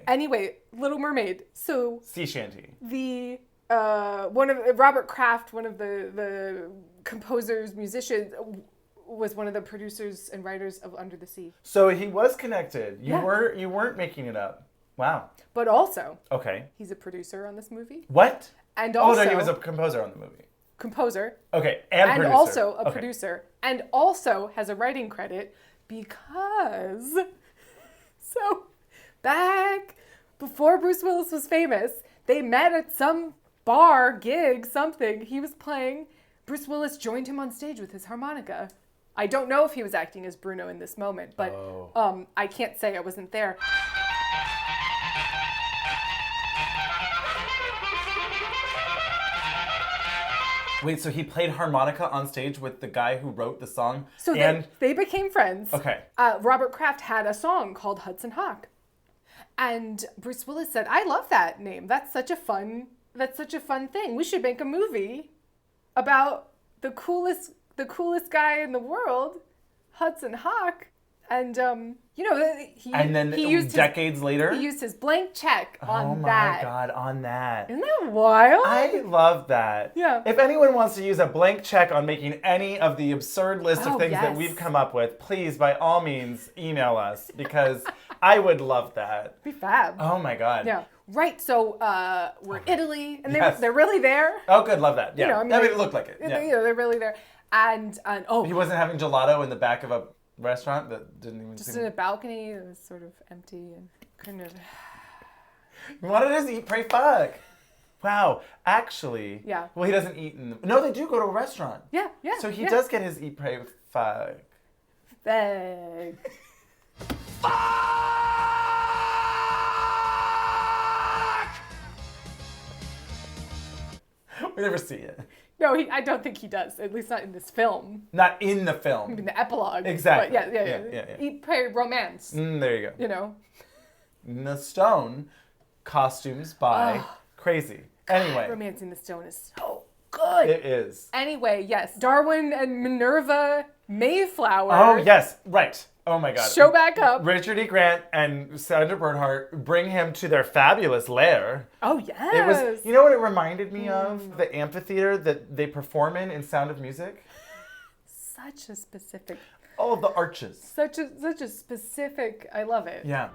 [SPEAKER 1] Anyway,
[SPEAKER 2] Little Mermaid. So
[SPEAKER 1] sea shanty.
[SPEAKER 2] the one of Robert Kraft, one of the composers, musicians, was one of the producers and writers of Under the Sea.
[SPEAKER 1] So he was connected. You
[SPEAKER 2] Yeah.
[SPEAKER 1] you weren't making it up. Wow.
[SPEAKER 2] But also,
[SPEAKER 1] Okay.
[SPEAKER 2] he's a producer on this movie.
[SPEAKER 1] What?
[SPEAKER 2] And also,
[SPEAKER 1] oh no, he was a composer on the movie.
[SPEAKER 2] Composer.
[SPEAKER 1] Okay, and producer.
[SPEAKER 2] Also a
[SPEAKER 1] Okay.
[SPEAKER 2] producer, and also has a writing credit because so back before Bruce Willis was famous, they met at some bar, gig, something. He was playing. Bruce Willis joined him on stage with his harmonica. I don't know if he was acting as Bruno in this moment, but I can't say I wasn't there.
[SPEAKER 1] Wait, so he played harmonica on stage with the guy who wrote the song?
[SPEAKER 2] So they became friends.
[SPEAKER 1] Okay.
[SPEAKER 2] Robert Kraft had a song called Hudson Hawk. And Bruce Willis said, I love that name. That's such a fun thing. We should make a movie about the coolest guy in the world, Hudson Hawk. And he used
[SPEAKER 1] decades later,
[SPEAKER 2] he used his blank check on
[SPEAKER 1] Oh my
[SPEAKER 2] that.
[SPEAKER 1] God, on that.
[SPEAKER 2] Isn't that wild?
[SPEAKER 1] I love that.
[SPEAKER 2] Yeah.
[SPEAKER 1] If anyone wants to use a blank check on making any of the absurd list of things that we've come up with, please, by all means, email us because I would love that.
[SPEAKER 2] Be fab.
[SPEAKER 1] Oh my God.
[SPEAKER 2] Yeah. Right. So we're Italy, and they're really there.
[SPEAKER 1] Oh, good. Love that. Yeah.
[SPEAKER 2] You know,
[SPEAKER 1] it looked like it. Yeah.
[SPEAKER 2] They're really there. And
[SPEAKER 1] he wasn't having gelato in the back of a restaurant that didn't even
[SPEAKER 2] just in a balcony that was sort of empty and kind of.
[SPEAKER 1] You wanted us to eat, pray, fuck. Wow, actually.
[SPEAKER 2] Yeah.
[SPEAKER 1] Well, he doesn't eat in the. No, they do go to a restaurant.
[SPEAKER 2] Yeah.
[SPEAKER 1] So he does get his eat, pray, fuck.
[SPEAKER 2] Fag.
[SPEAKER 1] We never see it.
[SPEAKER 2] No, I don't think he does. At least not in this film.
[SPEAKER 1] Not in the film.
[SPEAKER 2] I mean, the epilogue.
[SPEAKER 1] Exactly.
[SPEAKER 2] But yeah. Eat, pray, romance.
[SPEAKER 1] There you go.
[SPEAKER 2] You know.
[SPEAKER 1] In the Stone, costumes by Crazy. Anyway.
[SPEAKER 2] Romance in the Stone is so good.
[SPEAKER 1] It is.
[SPEAKER 2] Anyway, yes. Darwin and Minerva Mayflower.
[SPEAKER 1] Oh, yes. Right. Oh, my God.
[SPEAKER 2] Show back up.
[SPEAKER 1] Richard E. Grant and Sandra Bernhardt bring him to their fabulous lair.
[SPEAKER 2] Oh, yes.
[SPEAKER 1] It was, you know what it reminded me of? The amphitheater that they perform in Sound of Music.
[SPEAKER 2] Such a specific.
[SPEAKER 1] All of the arches.
[SPEAKER 2] Such a specific. I love it.
[SPEAKER 1] Yeah.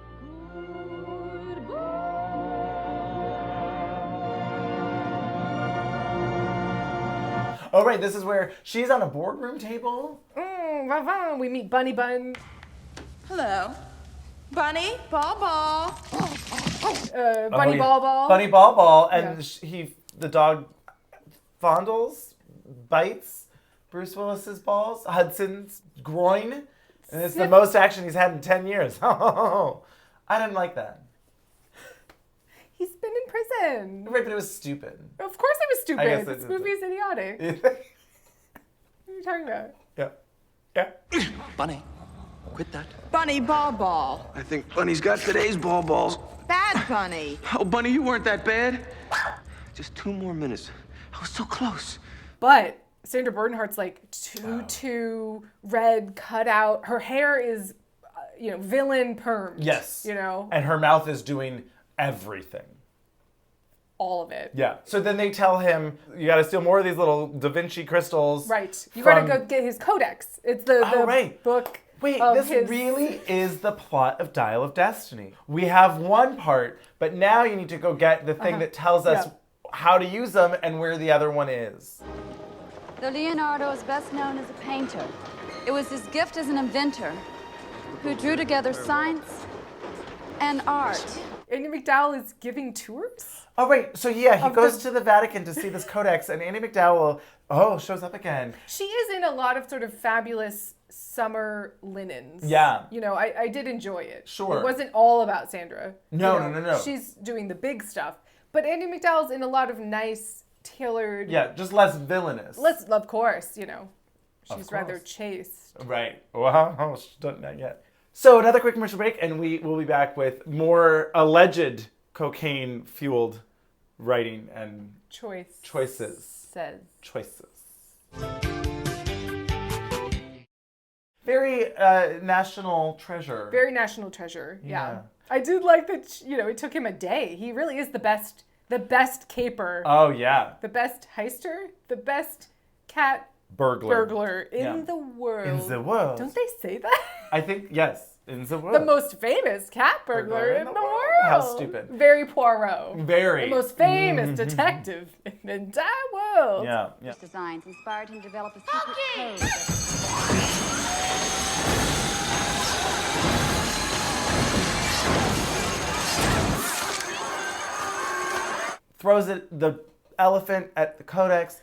[SPEAKER 1] Oh, right. This is where she's on a boardroom table.
[SPEAKER 2] We meet Bunny Bun.
[SPEAKER 5] Hello. Bunny, Ball Ball.
[SPEAKER 2] Bunny Ball Ball.
[SPEAKER 1] Bunny Ball Ball. And the dog fondles, bites Bruce Willis's balls, Hudson's groin. And it's the most action he's had in 10 years. I didn't like that.
[SPEAKER 2] He's been in prison.
[SPEAKER 1] Right, but it was stupid.
[SPEAKER 2] Of course it was stupid. This movie is idiotic. What are you talking about?
[SPEAKER 1] Yeah.
[SPEAKER 4] Bunny, quit that.
[SPEAKER 5] Bunny, Ball Ball.
[SPEAKER 13] I think Bunny's got today's balls.
[SPEAKER 5] Bad Bunny.
[SPEAKER 13] Oh, Bunny, you weren't that bad. Just 2 more minutes. I was so close.
[SPEAKER 2] But Sandra Bernhardt's like tutu, red cutout. Her hair is, villain permed.
[SPEAKER 1] Yes.
[SPEAKER 2] You know?
[SPEAKER 1] And her mouth is doing everything.
[SPEAKER 2] All of it.
[SPEAKER 1] Yeah. So then they tell him, you got to steal more of these little Da Vinci crystals.
[SPEAKER 2] Right. You got to go get his codex. It's the book.
[SPEAKER 1] Wait, this really is the plot of Dial of Destiny. We have one part, but now you need to go get the thing that tells us how to use them and where the other one is.
[SPEAKER 6] Though Leonardo is best known as a painter, it was his gift as an inventor who drew together science and art.
[SPEAKER 2] Andie MacDowell is giving tours?
[SPEAKER 1] Oh, right. So, he goes to the Vatican to see this codex, and Andie MacDowell, shows up again.
[SPEAKER 2] She is in a lot of sort of fabulous summer linens.
[SPEAKER 1] Yeah.
[SPEAKER 2] I did enjoy it.
[SPEAKER 1] Sure.
[SPEAKER 2] It wasn't all about Sandra.
[SPEAKER 1] No.
[SPEAKER 2] She's doing the big stuff. But Andie MacDowell's in a lot of nice, tailored...
[SPEAKER 1] Yeah, just less villainous.
[SPEAKER 2] Of course, She's rather chaste.
[SPEAKER 1] Right. Well, she's done that yet. So another quick commercial break, and we will be back with more alleged cocaine-fueled writing and choices. Very national treasure.
[SPEAKER 2] Very national treasure, yeah. I did like that, it took him a day. He really is the best caper.
[SPEAKER 1] Oh, yeah.
[SPEAKER 2] The best heister, the best cat
[SPEAKER 1] burglar
[SPEAKER 2] in the world.
[SPEAKER 1] In the world.
[SPEAKER 2] Don't they say that?
[SPEAKER 1] I think, yes. In the world.
[SPEAKER 2] The most famous cat burglar in the world.
[SPEAKER 1] How stupid.
[SPEAKER 2] Very Poirot.
[SPEAKER 1] Very.
[SPEAKER 2] The most famous detective in the entire world.
[SPEAKER 1] Yeah.
[SPEAKER 6] His designs inspired him to develop a secret code.
[SPEAKER 1] Throws the elephant at the codex.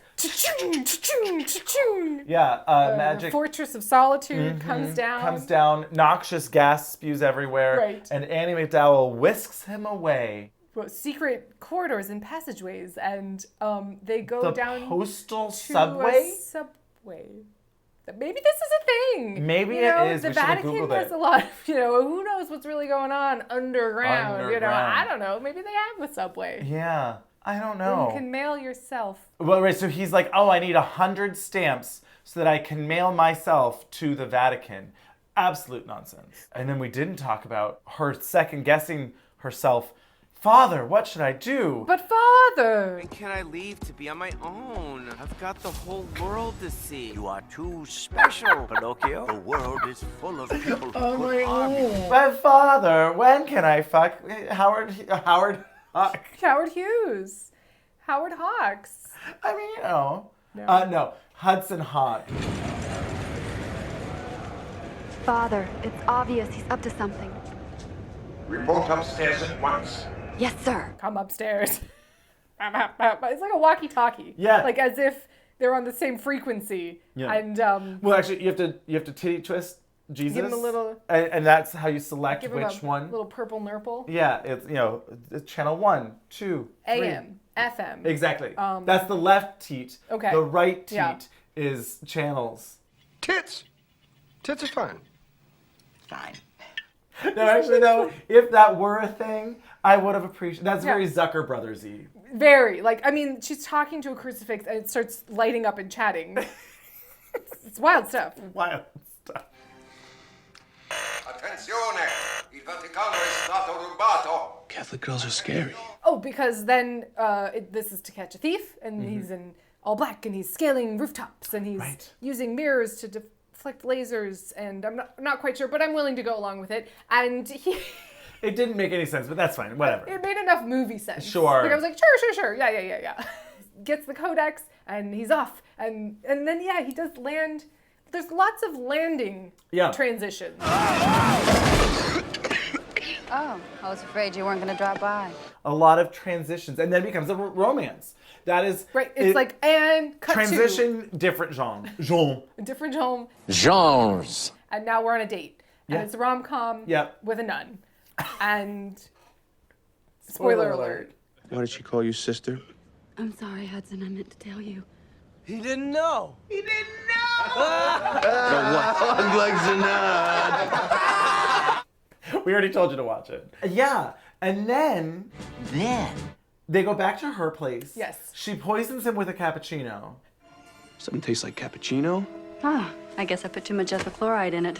[SPEAKER 1] Yeah, magic.
[SPEAKER 2] Fortress of Solitude comes down.
[SPEAKER 1] Noxious gas spews everywhere.
[SPEAKER 2] Right.
[SPEAKER 1] And Andie MacDowell whisks him away.
[SPEAKER 2] Secret corridors and passageways, and they go down
[SPEAKER 1] postal
[SPEAKER 2] to
[SPEAKER 1] subway?
[SPEAKER 2] a subway. Maybe this is a thing.
[SPEAKER 1] Maybe it is.
[SPEAKER 2] The
[SPEAKER 1] We should have
[SPEAKER 2] Vatican
[SPEAKER 1] Googled
[SPEAKER 2] has
[SPEAKER 1] it.
[SPEAKER 2] a lot of, who knows what's really going on underground. I
[SPEAKER 1] Underground.
[SPEAKER 2] don't know. Maybe they have a subway.
[SPEAKER 1] Yeah, I don't
[SPEAKER 2] Where
[SPEAKER 1] know.
[SPEAKER 2] you can mail yourself.
[SPEAKER 1] Well, right, so he's like, oh, I need 100 stamps so that I can mail myself to the Vatican. Absolute nonsense. And then we didn't talk about her second-guessing herself. Father, what should I do?
[SPEAKER 2] But Father!
[SPEAKER 17] When can I leave to be on my own? I've got the whole world to see.
[SPEAKER 10] You are too special, Pinocchio. The world is full of people who could harm you.
[SPEAKER 1] But Father, when can I fuck Howard Hawk?
[SPEAKER 2] Howard Hughes. Howard Hawks.
[SPEAKER 1] I mean, No, Hudson Hawk.
[SPEAKER 6] Father, it's obvious he's up to something.
[SPEAKER 8] Report upstairs at once.
[SPEAKER 6] Yes, sir.
[SPEAKER 2] Come upstairs. It's like a walkie-talkie.
[SPEAKER 1] Yeah.
[SPEAKER 2] Like as if they're on the same frequency.
[SPEAKER 1] Yeah.
[SPEAKER 2] And
[SPEAKER 1] well, actually, you have to titty twist Jesus.
[SPEAKER 2] Give him a little.
[SPEAKER 1] And that's how you select
[SPEAKER 2] give him
[SPEAKER 1] which
[SPEAKER 2] a
[SPEAKER 1] one.
[SPEAKER 2] Little purple nurple.
[SPEAKER 1] Yeah, it's channel 1, 2, 3.
[SPEAKER 2] AM, FM.
[SPEAKER 1] Exactly. That's the left teat.
[SPEAKER 2] Okay.
[SPEAKER 1] The right teat
[SPEAKER 2] Yeah.
[SPEAKER 1] is channels.
[SPEAKER 8] Tits. Tits are fine.
[SPEAKER 17] Fine.
[SPEAKER 1] No, actually, though, if that were a thing, I would have appreciated. That's
[SPEAKER 2] Yeah.
[SPEAKER 1] very Zucker Brothers-y.
[SPEAKER 2] Very. She's talking to a crucifix and it starts lighting up and chatting. It's wild stuff.
[SPEAKER 1] Wild stuff.
[SPEAKER 8] Attenzione! Il Vaticano è stato rubato.
[SPEAKER 11] Catholic girls are scary.
[SPEAKER 2] Oh, because then this is To Catch a Thief, and he's in all black, and he's scaling rooftops, and he's using mirrors to deflect lasers, and I'm not quite sure, but I'm willing to go along with it. And
[SPEAKER 1] It didn't make any sense, but that's fine. Whatever.
[SPEAKER 2] It made enough movie sense.
[SPEAKER 1] Sure.
[SPEAKER 2] Like I was like, sure, yeah. Gets the codex, and he's off, and then he does land. There's lots of landing transitions.
[SPEAKER 6] Oh, I was afraid you weren't going to drop by.
[SPEAKER 1] A lot of transitions, and then it becomes a romance. That is
[SPEAKER 2] right. It's and cut
[SPEAKER 1] transition, different genre.
[SPEAKER 2] A different genre.
[SPEAKER 3] Genres.
[SPEAKER 2] And now we're on a date, and
[SPEAKER 1] Yeah.
[SPEAKER 2] it's a rom-com with a nun. And spoiler alert.
[SPEAKER 13] Why did she call you sister?
[SPEAKER 6] I'm sorry, Hudson. I meant to tell you.
[SPEAKER 19] He didn't know.
[SPEAKER 13] Hug like Zanad.
[SPEAKER 1] We already told you to watch it. Yeah, and then they go back to her place.
[SPEAKER 2] Yes.
[SPEAKER 1] She poisons him with a cappuccino.
[SPEAKER 13] Something tastes like cappuccino.
[SPEAKER 6] Ah, I guess I put too much ethyl chloride in it.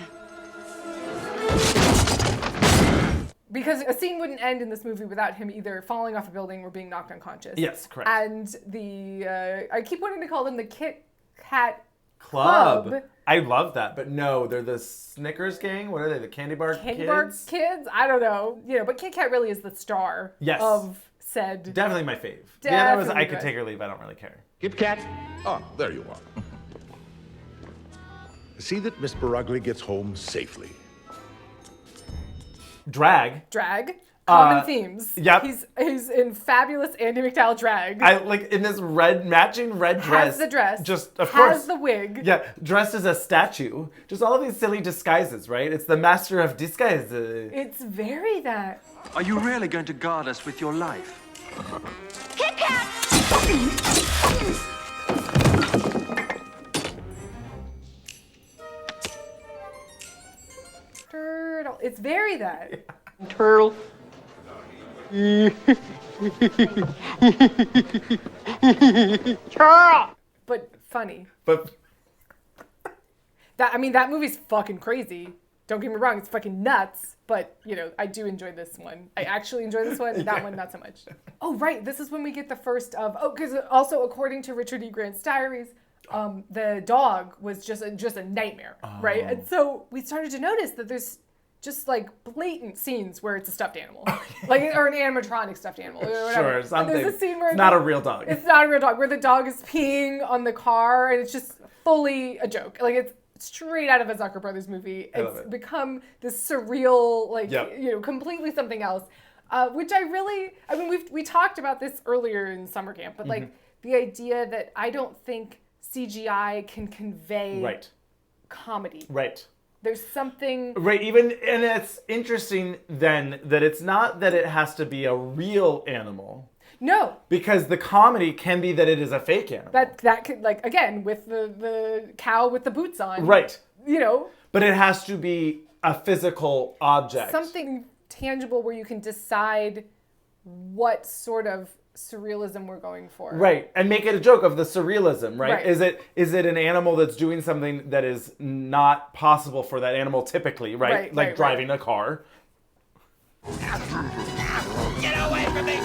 [SPEAKER 2] Because a scene wouldn't end in this movie without him either falling off a building or being knocked unconscious.
[SPEAKER 1] Yes, correct.
[SPEAKER 2] And I keep wanting to call them the Kit Kat
[SPEAKER 1] Club. I love that, but no, they're the Snickers gang. What are they? The Candy Bar
[SPEAKER 2] Candy
[SPEAKER 1] Kids?
[SPEAKER 2] Bar Kids? I don't know. But Kit Kat really is the star of said.
[SPEAKER 1] Definitely my fave. The
[SPEAKER 2] Definitely
[SPEAKER 1] other was I could
[SPEAKER 2] good.
[SPEAKER 1] take or leave. I don't really care.
[SPEAKER 16] Kit Kat. Ah, there you are. See that Miss Barugly gets home safely.
[SPEAKER 1] Drag.
[SPEAKER 2] Common themes.
[SPEAKER 1] Yep.
[SPEAKER 2] He's in fabulous Andie MacDowell drag.
[SPEAKER 1] I like in this matching red dress.
[SPEAKER 2] Has the dress.
[SPEAKER 1] Just of
[SPEAKER 2] has
[SPEAKER 1] course.
[SPEAKER 2] the wig.
[SPEAKER 1] Yeah, dressed as a statue. Just all of these silly disguises, right? It's the master of disguise.
[SPEAKER 2] It's very that.
[SPEAKER 19] Are you really going to guard us with your life?
[SPEAKER 7] Kit Kat!
[SPEAKER 2] Turtle. It's very that.
[SPEAKER 19] Turtle.
[SPEAKER 2] But funny.
[SPEAKER 1] But
[SPEAKER 2] that movie's fucking crazy. Don't get me wrong, it's fucking nuts, but, you know, I do enjoy this one. I actually enjoy this one, that one not so much. Oh, right, this is when we get the first of, because also according to Richard E. Grant's diaries, the dog was just a nightmare, right? And so we started to notice that there's just like blatant scenes where it's a stuffed animal, like or an animatronic stuffed animal. Or whatever.
[SPEAKER 1] Sure, something.
[SPEAKER 2] There's a scene where
[SPEAKER 1] it's not a real dog.
[SPEAKER 2] It's not a real dog, where the dog is peeing on the car, and it's just fully a joke. Like it's straight out of a Zucker Brothers movie. It's become this surreal, like you know, completely something else. Which I mean, we talked about this earlier in summer camp, but like the idea that I don't think CGI can convey comedy.
[SPEAKER 1] Right.
[SPEAKER 2] There's something...
[SPEAKER 1] Right, and it's interesting then that it's not that it has to be a real animal.
[SPEAKER 2] No.
[SPEAKER 1] Because the comedy can be that it is a fake animal.
[SPEAKER 2] That could, like, again, with the cow with the boots on.
[SPEAKER 1] Right.
[SPEAKER 2] You know.
[SPEAKER 1] But it has to be a physical object.
[SPEAKER 2] Something tangible where you can decide what sort of surrealism we're going for.
[SPEAKER 1] Right, and make it a joke of the surrealism, right? Is it an animal that's doing something that is not possible for that animal typically, right? Like driving a car.
[SPEAKER 12] Get away from me!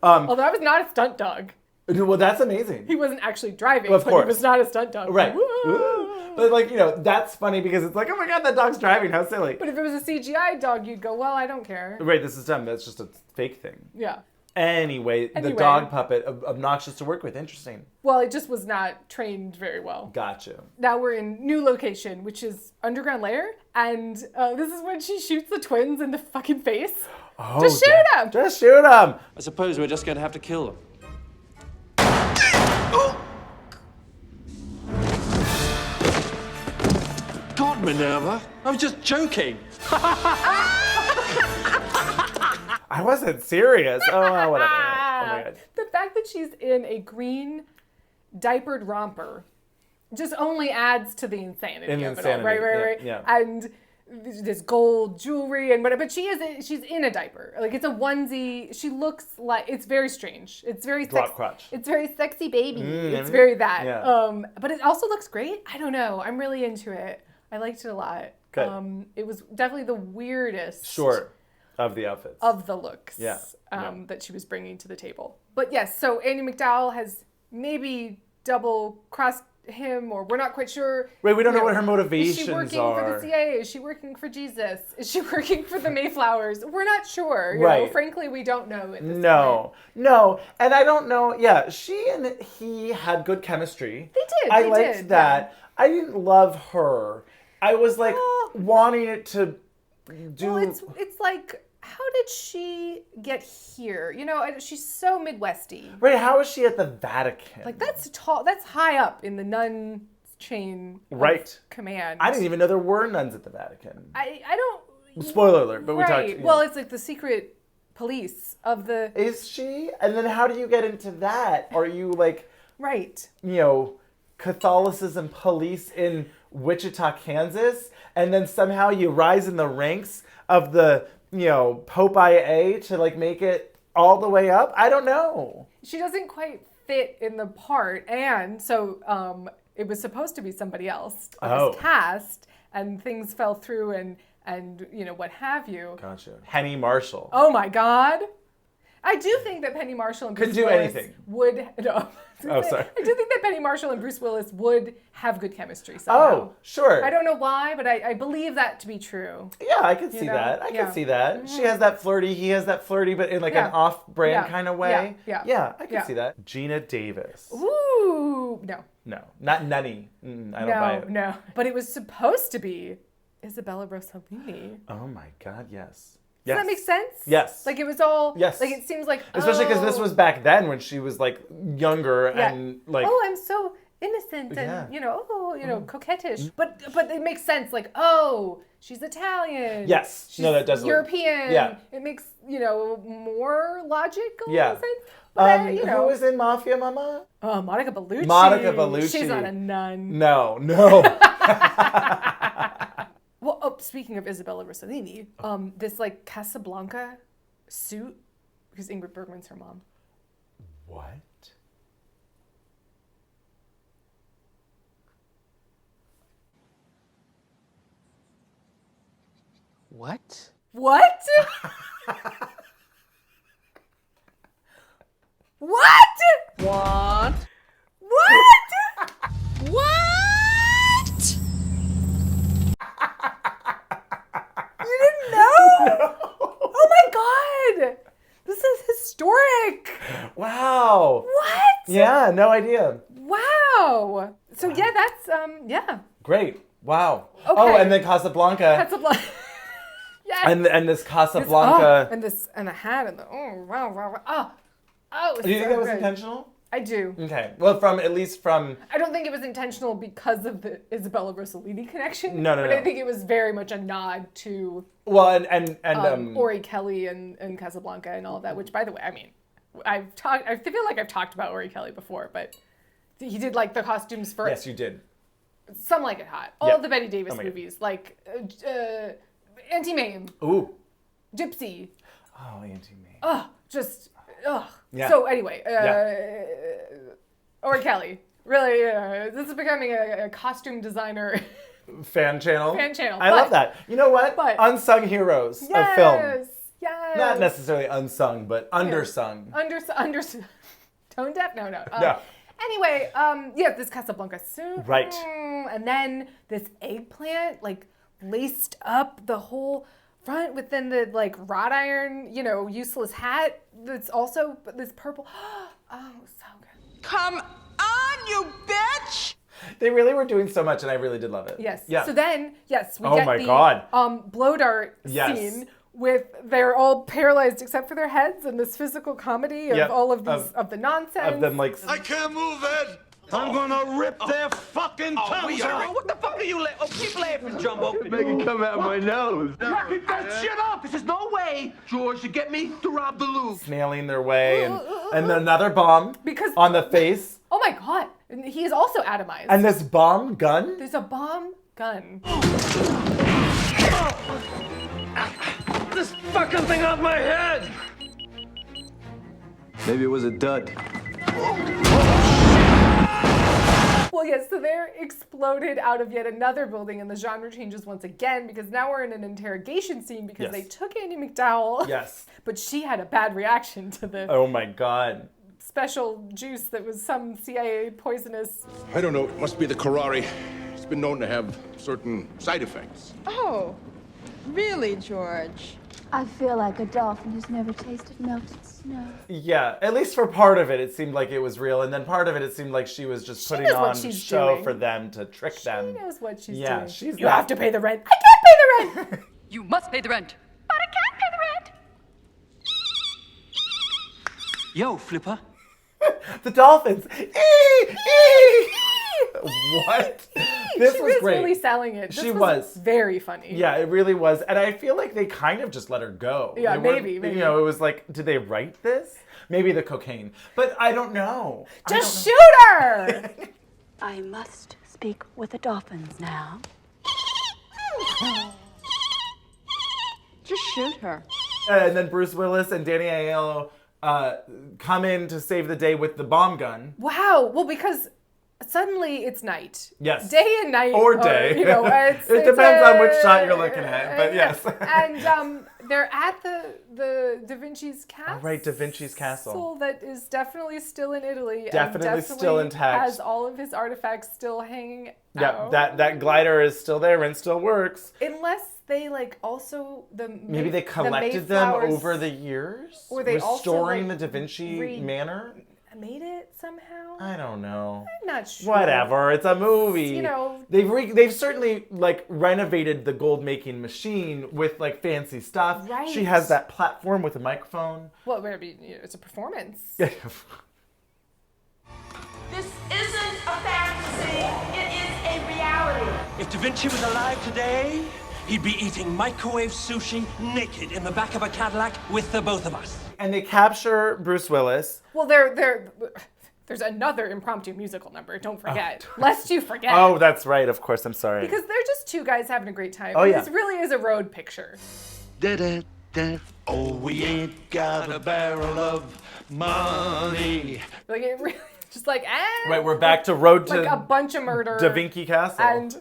[SPEAKER 2] Although that was not a stunt dog.
[SPEAKER 1] Well, that's amazing.
[SPEAKER 2] He wasn't actually driving,
[SPEAKER 1] of course.
[SPEAKER 2] But he was not a stunt dog.
[SPEAKER 1] Right. But like, you know, that's funny because it's like, oh my God, that dog's driving. How silly.
[SPEAKER 2] But if it was a CGI dog, you'd go, well, I don't care.
[SPEAKER 1] Right, this is dumb. That's just a fake thing.
[SPEAKER 2] Yeah.
[SPEAKER 1] Anyway, the dog puppet, obnoxious to work with. Interesting.
[SPEAKER 2] Well, it just was not trained very well.
[SPEAKER 1] Gotcha.
[SPEAKER 2] Now we're in new location, which is Underground Lair. And this is when she shoots the twins in the fucking face.
[SPEAKER 1] Oh,
[SPEAKER 2] just shoot them!
[SPEAKER 1] Just shoot them!
[SPEAKER 9] I suppose we're just going to have to kill them. God, Minerva, I was just joking.
[SPEAKER 1] I wasn't serious. Oh, well, whatever. Oh my God.
[SPEAKER 2] The fact that she's in a green diapered romper just only adds to the insanity of it all. Right.
[SPEAKER 1] Yeah.
[SPEAKER 2] And this gold jewelry and whatever, but she's in a diaper. Like it's a onesie. She looks like, it's very strange. It's very
[SPEAKER 1] crotch.
[SPEAKER 2] It's very sexy baby. It's very that.
[SPEAKER 1] Yeah.
[SPEAKER 2] But it also looks great. I don't know. I'm really into it. I liked it a lot.
[SPEAKER 1] Good.
[SPEAKER 2] It was definitely the weirdest.
[SPEAKER 1] Sure. Of the outfits.
[SPEAKER 2] Of the looks.
[SPEAKER 1] Yeah.
[SPEAKER 2] That she was bringing to the table. But yes, so Andie MacDowell has maybe double crossed him, or we're not quite sure.
[SPEAKER 1] Wait, we don't know what her motivations are.
[SPEAKER 2] Is she working for the CIA? Is she working for Jesus? Is she working for the Mayflowers? We're not sure. You know? Frankly, we don't know at this point.
[SPEAKER 1] No. And I don't know. Yeah, she and he had good chemistry.
[SPEAKER 2] They did.
[SPEAKER 1] I liked that. Yeah. I didn't love her. I was like wanting it to do.
[SPEAKER 2] Well, it's like, how did she get here? You know, she's so Midwesty.
[SPEAKER 1] Right, how is she at the Vatican?
[SPEAKER 2] Like, that's tall. That's high up in the nun chain of command.
[SPEAKER 1] I didn't even know there were nuns at the Vatican.
[SPEAKER 2] I don't...
[SPEAKER 1] Spoiler alert, but we talked...
[SPEAKER 2] Well, it's like the secret police of the...
[SPEAKER 1] Is she? And then how do you get into that? Are you like...
[SPEAKER 2] Right.
[SPEAKER 1] You know, Catholicism police in Wichita, Kansas? And then somehow you rise in the ranks of the... you know, Pope IA to like make it all the way up? I don't know.
[SPEAKER 2] She doesn't quite fit in the part, and so it was supposed to be somebody else on this cast, and things fell through, and you know what have you.
[SPEAKER 1] Gotcha. Penny Marshall.
[SPEAKER 2] Oh my God. I do think that Penny Marshall and Bruce Willis would. No.
[SPEAKER 1] Oh, sorry.
[SPEAKER 2] I do think that Penny Marshall and Bruce Willis would have good chemistry somehow.
[SPEAKER 1] Oh, sure.
[SPEAKER 2] I don't know why, but I believe that to be true.
[SPEAKER 1] Yeah, I could see that. I could see that. She has that flirty, he has that flirty, but in like an off-brand kind of way. Yeah, I could see that. Gina Davis.
[SPEAKER 2] Ooh, no.
[SPEAKER 1] No, not Nunny. I don't buy it.
[SPEAKER 2] No. But it was supposed to be Isabella Rossellini.
[SPEAKER 1] Oh my God, yes.
[SPEAKER 2] Does that make sense?
[SPEAKER 1] Yes.
[SPEAKER 2] Like it was all,
[SPEAKER 1] like
[SPEAKER 2] it seems like,
[SPEAKER 1] especially because this was back then when she was like younger and like.
[SPEAKER 2] Oh, I'm so innocent and, you know, coquettish. But it makes sense. Like, oh, she's Italian.
[SPEAKER 1] Yes.
[SPEAKER 2] She's
[SPEAKER 1] does.
[SPEAKER 2] European.
[SPEAKER 1] Yeah.
[SPEAKER 2] It makes, more logical
[SPEAKER 1] sense.
[SPEAKER 2] But,
[SPEAKER 1] who was in Mafia Mama?
[SPEAKER 2] Oh, Monica Bellucci.
[SPEAKER 1] Monica Bellucci.
[SPEAKER 2] She's not a nun.
[SPEAKER 1] No.
[SPEAKER 2] Well, speaking of Isabella Rossellini, this like Casablanca suit, because Ingrid Bergman's her mom.
[SPEAKER 1] What?
[SPEAKER 20] What?
[SPEAKER 2] What? What?
[SPEAKER 20] What?
[SPEAKER 2] What?
[SPEAKER 14] What?
[SPEAKER 2] You didn't know? Oh my god! This is historic!
[SPEAKER 1] Wow.
[SPEAKER 2] What?
[SPEAKER 1] Yeah, no idea.
[SPEAKER 2] Wow! So yeah, that's, yeah.
[SPEAKER 1] Great. Wow.
[SPEAKER 2] Okay.
[SPEAKER 1] Oh, and then Casablanca.
[SPEAKER 2] Casablanca. Yes.
[SPEAKER 1] And this Casablanca.
[SPEAKER 2] And the hat and the, oh, wow. Oh,
[SPEAKER 1] Do you think that was
[SPEAKER 2] good.
[SPEAKER 1] intentional?
[SPEAKER 2] I do.
[SPEAKER 1] Okay. Well, at least from...
[SPEAKER 2] I don't think it was intentional because of the Isabella Rossellini connection.
[SPEAKER 1] No.
[SPEAKER 2] But I think it was very much a nod to...
[SPEAKER 1] Well, and
[SPEAKER 2] Ori Kelly and Casablanca and all of that, which, by the way, I mean, I feel like I've talked about Ori Kelly before, but he did, like, the costumes for...
[SPEAKER 1] Yes, you did.
[SPEAKER 2] Some Like It Hot. All of the Bette Davis movies. Like, Auntie Mame.
[SPEAKER 1] Ooh.
[SPEAKER 2] Gypsy.
[SPEAKER 1] Oh, Auntie Mame.
[SPEAKER 2] Ugh, just... Ugh.
[SPEAKER 1] Yeah.
[SPEAKER 2] So anyway, Ori Kelly, really, this is becoming a costume designer
[SPEAKER 1] Fan channel.
[SPEAKER 2] I
[SPEAKER 1] love that. You know what? Unsung heroes of film.
[SPEAKER 2] Yes.
[SPEAKER 1] Not necessarily unsung, but undersung.
[SPEAKER 2] Undersung. Tone deaf? No.
[SPEAKER 1] Yeah.
[SPEAKER 2] Anyway, this Casablanca suit.
[SPEAKER 1] Right.
[SPEAKER 2] And then this eggplant, like, laced up the whole front within the, like, wrought iron, useless hat that's also this purple. Oh, so good.
[SPEAKER 5] Come on, you bitch!
[SPEAKER 1] They really were doing so much, and I really did love it.
[SPEAKER 2] Yes.
[SPEAKER 1] Yeah.
[SPEAKER 2] So then, we
[SPEAKER 1] Oh
[SPEAKER 2] get
[SPEAKER 1] my
[SPEAKER 2] the
[SPEAKER 1] God.
[SPEAKER 2] blow dart
[SPEAKER 1] Yes.
[SPEAKER 2] scene with they're all paralyzed except for their heads and this physical comedy of all of these of the nonsense.
[SPEAKER 1] Of them, like...
[SPEAKER 12] I can't move, Ed! I'm gonna rip their fucking tongues out!
[SPEAKER 10] What the fuck are you keep laughing, Jumbo.
[SPEAKER 13] Make it come out my nose.
[SPEAKER 10] Keep that shit up! There's no way, George, to get me to rob the Louvre.
[SPEAKER 1] Snailing their way, and another bomb on the face.
[SPEAKER 2] Oh my god. And he is also atomized.
[SPEAKER 1] And this bomb gun?
[SPEAKER 2] There's a bomb gun.
[SPEAKER 19] This fucking thing off my head!
[SPEAKER 13] Maybe it was a dud.
[SPEAKER 2] Well, yes, so they're exploded out of yet another building, and the genre changes once again because now we're in an interrogation scene because they took Andie MacDowell.
[SPEAKER 1] Yes.
[SPEAKER 2] But she had a bad reaction to the
[SPEAKER 1] Oh my god.
[SPEAKER 2] special juice that was some CIA poisonous.
[SPEAKER 16] I don't know. It must be the curare. It's been known to have certain side effects.
[SPEAKER 5] Oh, really, George?
[SPEAKER 6] I feel like a dolphin who's never tasted melted snow.
[SPEAKER 1] Yeah, at least for part of it, it seemed like it was real, and then part of it seemed like she was just putting on a show
[SPEAKER 2] doing.
[SPEAKER 1] for them to trick them.
[SPEAKER 2] She knows what she's doing.
[SPEAKER 1] Yeah, she's
[SPEAKER 2] You have to pay the rent. I can't pay the rent!
[SPEAKER 21] You must pay the rent.
[SPEAKER 7] But I can't pay the rent.
[SPEAKER 19] Yo, Flipper.
[SPEAKER 1] The dolphins. What? This
[SPEAKER 2] she
[SPEAKER 1] was great.
[SPEAKER 2] Really selling it.
[SPEAKER 1] She
[SPEAKER 2] was very funny.
[SPEAKER 1] Yeah, it really was. And I feel like they kind of just let her go.
[SPEAKER 2] Yeah,
[SPEAKER 1] They weren't-
[SPEAKER 2] maybe.
[SPEAKER 1] You know, it was like, did they write this? Maybe the cocaine. But I don't know.
[SPEAKER 2] Just shoot her!
[SPEAKER 6] I must speak with the dolphins now.
[SPEAKER 5] Just shoot her.
[SPEAKER 1] And then Bruce Willis and Danny Aiello come in to save the day with the bomb gun.
[SPEAKER 2] Wow. Well, because suddenly it's night.
[SPEAKER 1] Yes.
[SPEAKER 2] Day and night.
[SPEAKER 1] Or day.
[SPEAKER 2] It
[SPEAKER 1] Depends on which shot you're looking at, but yes.
[SPEAKER 2] And they're at the Da Vinci's castle.
[SPEAKER 1] Oh, right, Da Vinci's castle.
[SPEAKER 2] That is definitely still in Italy.
[SPEAKER 1] Definitely
[SPEAKER 2] and
[SPEAKER 1] still intact.
[SPEAKER 2] Has all of his artifacts still hanging
[SPEAKER 1] Yeah,
[SPEAKER 2] out.
[SPEAKER 1] that glider is still there and still works.
[SPEAKER 2] Unless they also
[SPEAKER 1] Maybe they collected them over the years,
[SPEAKER 2] or they
[SPEAKER 1] restoring
[SPEAKER 2] also,
[SPEAKER 1] the Da Vinci Manor.
[SPEAKER 2] Made it somehow.
[SPEAKER 1] I don't know.
[SPEAKER 2] I'm not sure.
[SPEAKER 1] Whatever. It's a movie.
[SPEAKER 2] You know,
[SPEAKER 1] they've certainly like renovated the gold making machine with like fancy stuff.
[SPEAKER 2] Right.
[SPEAKER 1] She has that platform with a microphone.
[SPEAKER 2] Well, it's a performance.
[SPEAKER 5] This isn't a fantasy. It is a reality.
[SPEAKER 19] If Da Vinci was alive today, he'd be eating microwave sushi naked in the back of a Cadillac with the both of us.
[SPEAKER 1] And they capture Bruce Willis.
[SPEAKER 2] Well, there's another impromptu musical number. Don't forget. Lest you forget.
[SPEAKER 1] Oh, that's right. Of course. I'm sorry.
[SPEAKER 2] Because they're just two guys having a great time.
[SPEAKER 1] Oh, yeah.
[SPEAKER 2] This really is a road picture.
[SPEAKER 12] Oh, we ain't got a barrel of money.
[SPEAKER 2] Like it really, just like
[SPEAKER 1] Right, we're back to road to
[SPEAKER 2] like a bunch of murder.
[SPEAKER 1] Da Vinci Castle.
[SPEAKER 2] And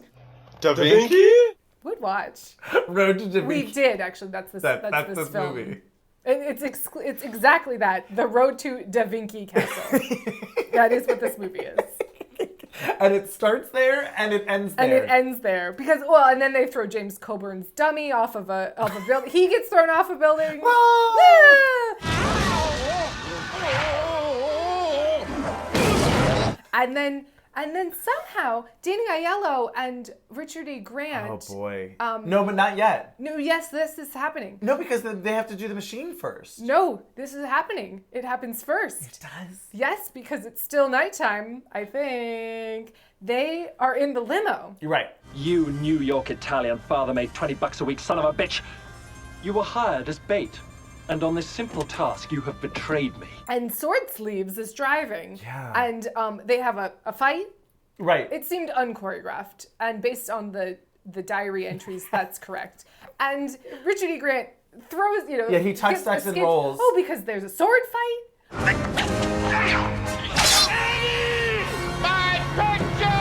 [SPEAKER 12] Da Vinci?
[SPEAKER 2] would watch.
[SPEAKER 1] Road to Da Vinci.
[SPEAKER 2] We did, actually. That's this film.
[SPEAKER 1] movie.
[SPEAKER 2] And it's exactly that. The Road to Da Vinci Castle. That is what this movie is.
[SPEAKER 1] And it starts there and it ends there.
[SPEAKER 2] And it ends there. Because, well, and then they throw James Coburn's dummy off of a building. He gets thrown off a building. And then somehow Danny Aiello and Richard E. Grant.
[SPEAKER 1] Oh boy. No, but not yet.
[SPEAKER 2] No, yes, this is happening.
[SPEAKER 1] No, because they have to do the machine first.
[SPEAKER 2] No, this is happening. It happens first.
[SPEAKER 1] It does?
[SPEAKER 2] Yes, because it's still nighttime, I think. They are in the limo.
[SPEAKER 1] You're right.
[SPEAKER 19] You New York Italian father-made $20 a week son of a bitch. You were hired as bait. And on this simple task, you have betrayed me.
[SPEAKER 2] And Sword Sleeves is driving.
[SPEAKER 1] Yeah.
[SPEAKER 2] And they have a fight.
[SPEAKER 1] Right.
[SPEAKER 2] It seemed unchoreographed. And based on the diary entries, that's correct. And Richard E. Grant throws,
[SPEAKER 1] Yeah, he tucks and rolls.
[SPEAKER 2] Oh, because there's a sword fight?
[SPEAKER 12] My picture!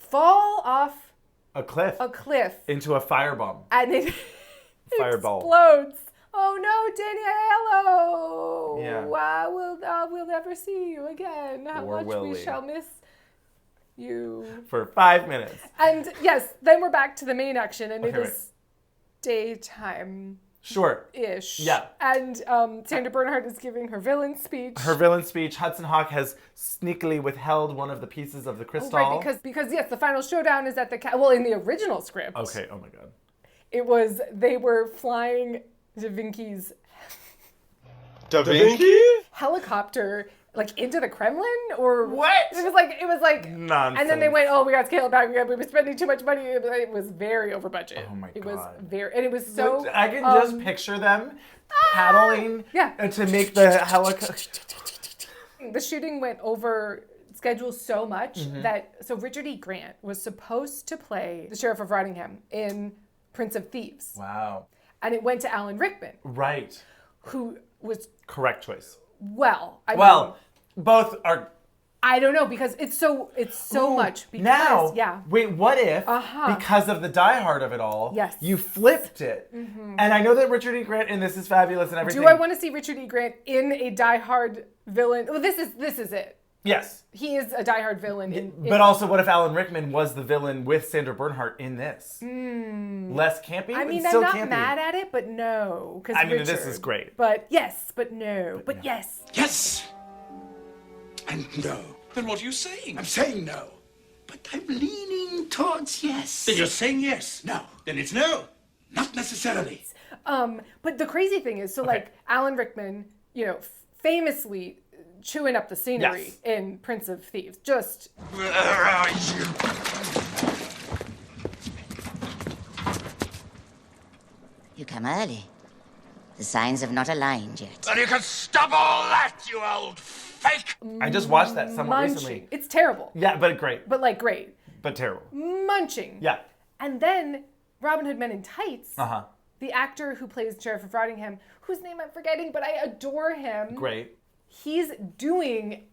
[SPEAKER 2] Fall off
[SPEAKER 1] a cliff. Into a firebomb.
[SPEAKER 2] And it
[SPEAKER 1] Fireball.
[SPEAKER 2] explodes. Oh no, Danny Aiello!
[SPEAKER 1] Yeah.
[SPEAKER 2] We'll never see you again. How
[SPEAKER 1] Or
[SPEAKER 2] much
[SPEAKER 1] will
[SPEAKER 2] we
[SPEAKER 1] we?
[SPEAKER 2] shall miss you.
[SPEAKER 1] For 5 minutes.
[SPEAKER 2] And yes, then we're back to the main action, and it
[SPEAKER 1] Okay,
[SPEAKER 2] is daytime.
[SPEAKER 1] Sure.
[SPEAKER 2] Ish.
[SPEAKER 1] Yeah.
[SPEAKER 2] And Sandra Bernhard is giving her villain speech.
[SPEAKER 1] Her villain speech. Hudson Hawk has sneakily withheld one of the pieces of the crystal.
[SPEAKER 2] Oh, right, because yes, the final showdown is at the well, in the original script.
[SPEAKER 1] Okay. Oh my God.
[SPEAKER 2] It was they were flying Da Vinci's
[SPEAKER 12] Da Vinci?
[SPEAKER 2] helicopter like into the Kremlin or
[SPEAKER 1] what?
[SPEAKER 2] It was like
[SPEAKER 1] nonsense.
[SPEAKER 2] And then they went, oh, we got scaled back. We were spending too much money. It was very over budget.
[SPEAKER 1] Oh my God.
[SPEAKER 2] It was and it was so.
[SPEAKER 1] I can just picture them paddling to make the helicopter.
[SPEAKER 2] The shooting went over schedule so much that Richard E. Grant was supposed to play the Sheriff of Rottingham in Prince of Thieves.
[SPEAKER 1] Wow.
[SPEAKER 2] And it went to Alan Rickman.
[SPEAKER 1] Right.
[SPEAKER 2] Who was
[SPEAKER 1] correct choice.
[SPEAKER 2] I mean,
[SPEAKER 1] both are.
[SPEAKER 2] I don't know because it's so much. Because,
[SPEAKER 1] now, wait, what if because of the Die Hard of it all, you flipped it? And I know that Richard E. Grant in This Is Fabulous and everything.
[SPEAKER 2] Do I want to see Richard E. Grant in a Die Hard villain? Well, this is it.
[SPEAKER 1] Yes.
[SPEAKER 2] He is a Die Hard villain. In
[SPEAKER 1] but also, what if Alan Rickman was the villain with Sandra Bernhard in this? Less campy,
[SPEAKER 2] I mean,
[SPEAKER 1] but still
[SPEAKER 2] I'm not
[SPEAKER 1] campy.
[SPEAKER 2] mad at it, but no.
[SPEAKER 1] I mean,
[SPEAKER 2] Richard.
[SPEAKER 1] this is great.
[SPEAKER 2] But yes, but no. But yes.
[SPEAKER 15] Yes! And no.
[SPEAKER 18] Then what are you saying?
[SPEAKER 15] I'm saying no. But I'm leaning towards yes.
[SPEAKER 18] Then you're saying yes?
[SPEAKER 15] No.
[SPEAKER 18] Then it's no.
[SPEAKER 15] Not necessarily.
[SPEAKER 2] But the crazy thing is, like Alan Rickman, famously chewing up the scenery in Prince of Thieves. Just.
[SPEAKER 15] Where are you?
[SPEAKER 23] You come early. The signs have not aligned yet.
[SPEAKER 15] Well, you can stop all that, you old fake!
[SPEAKER 1] I just watched that somewhat
[SPEAKER 2] Munching.
[SPEAKER 1] recently.
[SPEAKER 2] It's terrible.
[SPEAKER 1] Yeah, but great.
[SPEAKER 2] But great.
[SPEAKER 1] But terrible.
[SPEAKER 2] Munching.
[SPEAKER 1] Yeah.
[SPEAKER 2] And then Robin Hood Men in Tights.
[SPEAKER 1] Uh-huh.
[SPEAKER 2] The actor who plays Sheriff of Rottingham, whose name I'm forgetting, but I adore him.
[SPEAKER 1] Great.
[SPEAKER 2] He's doing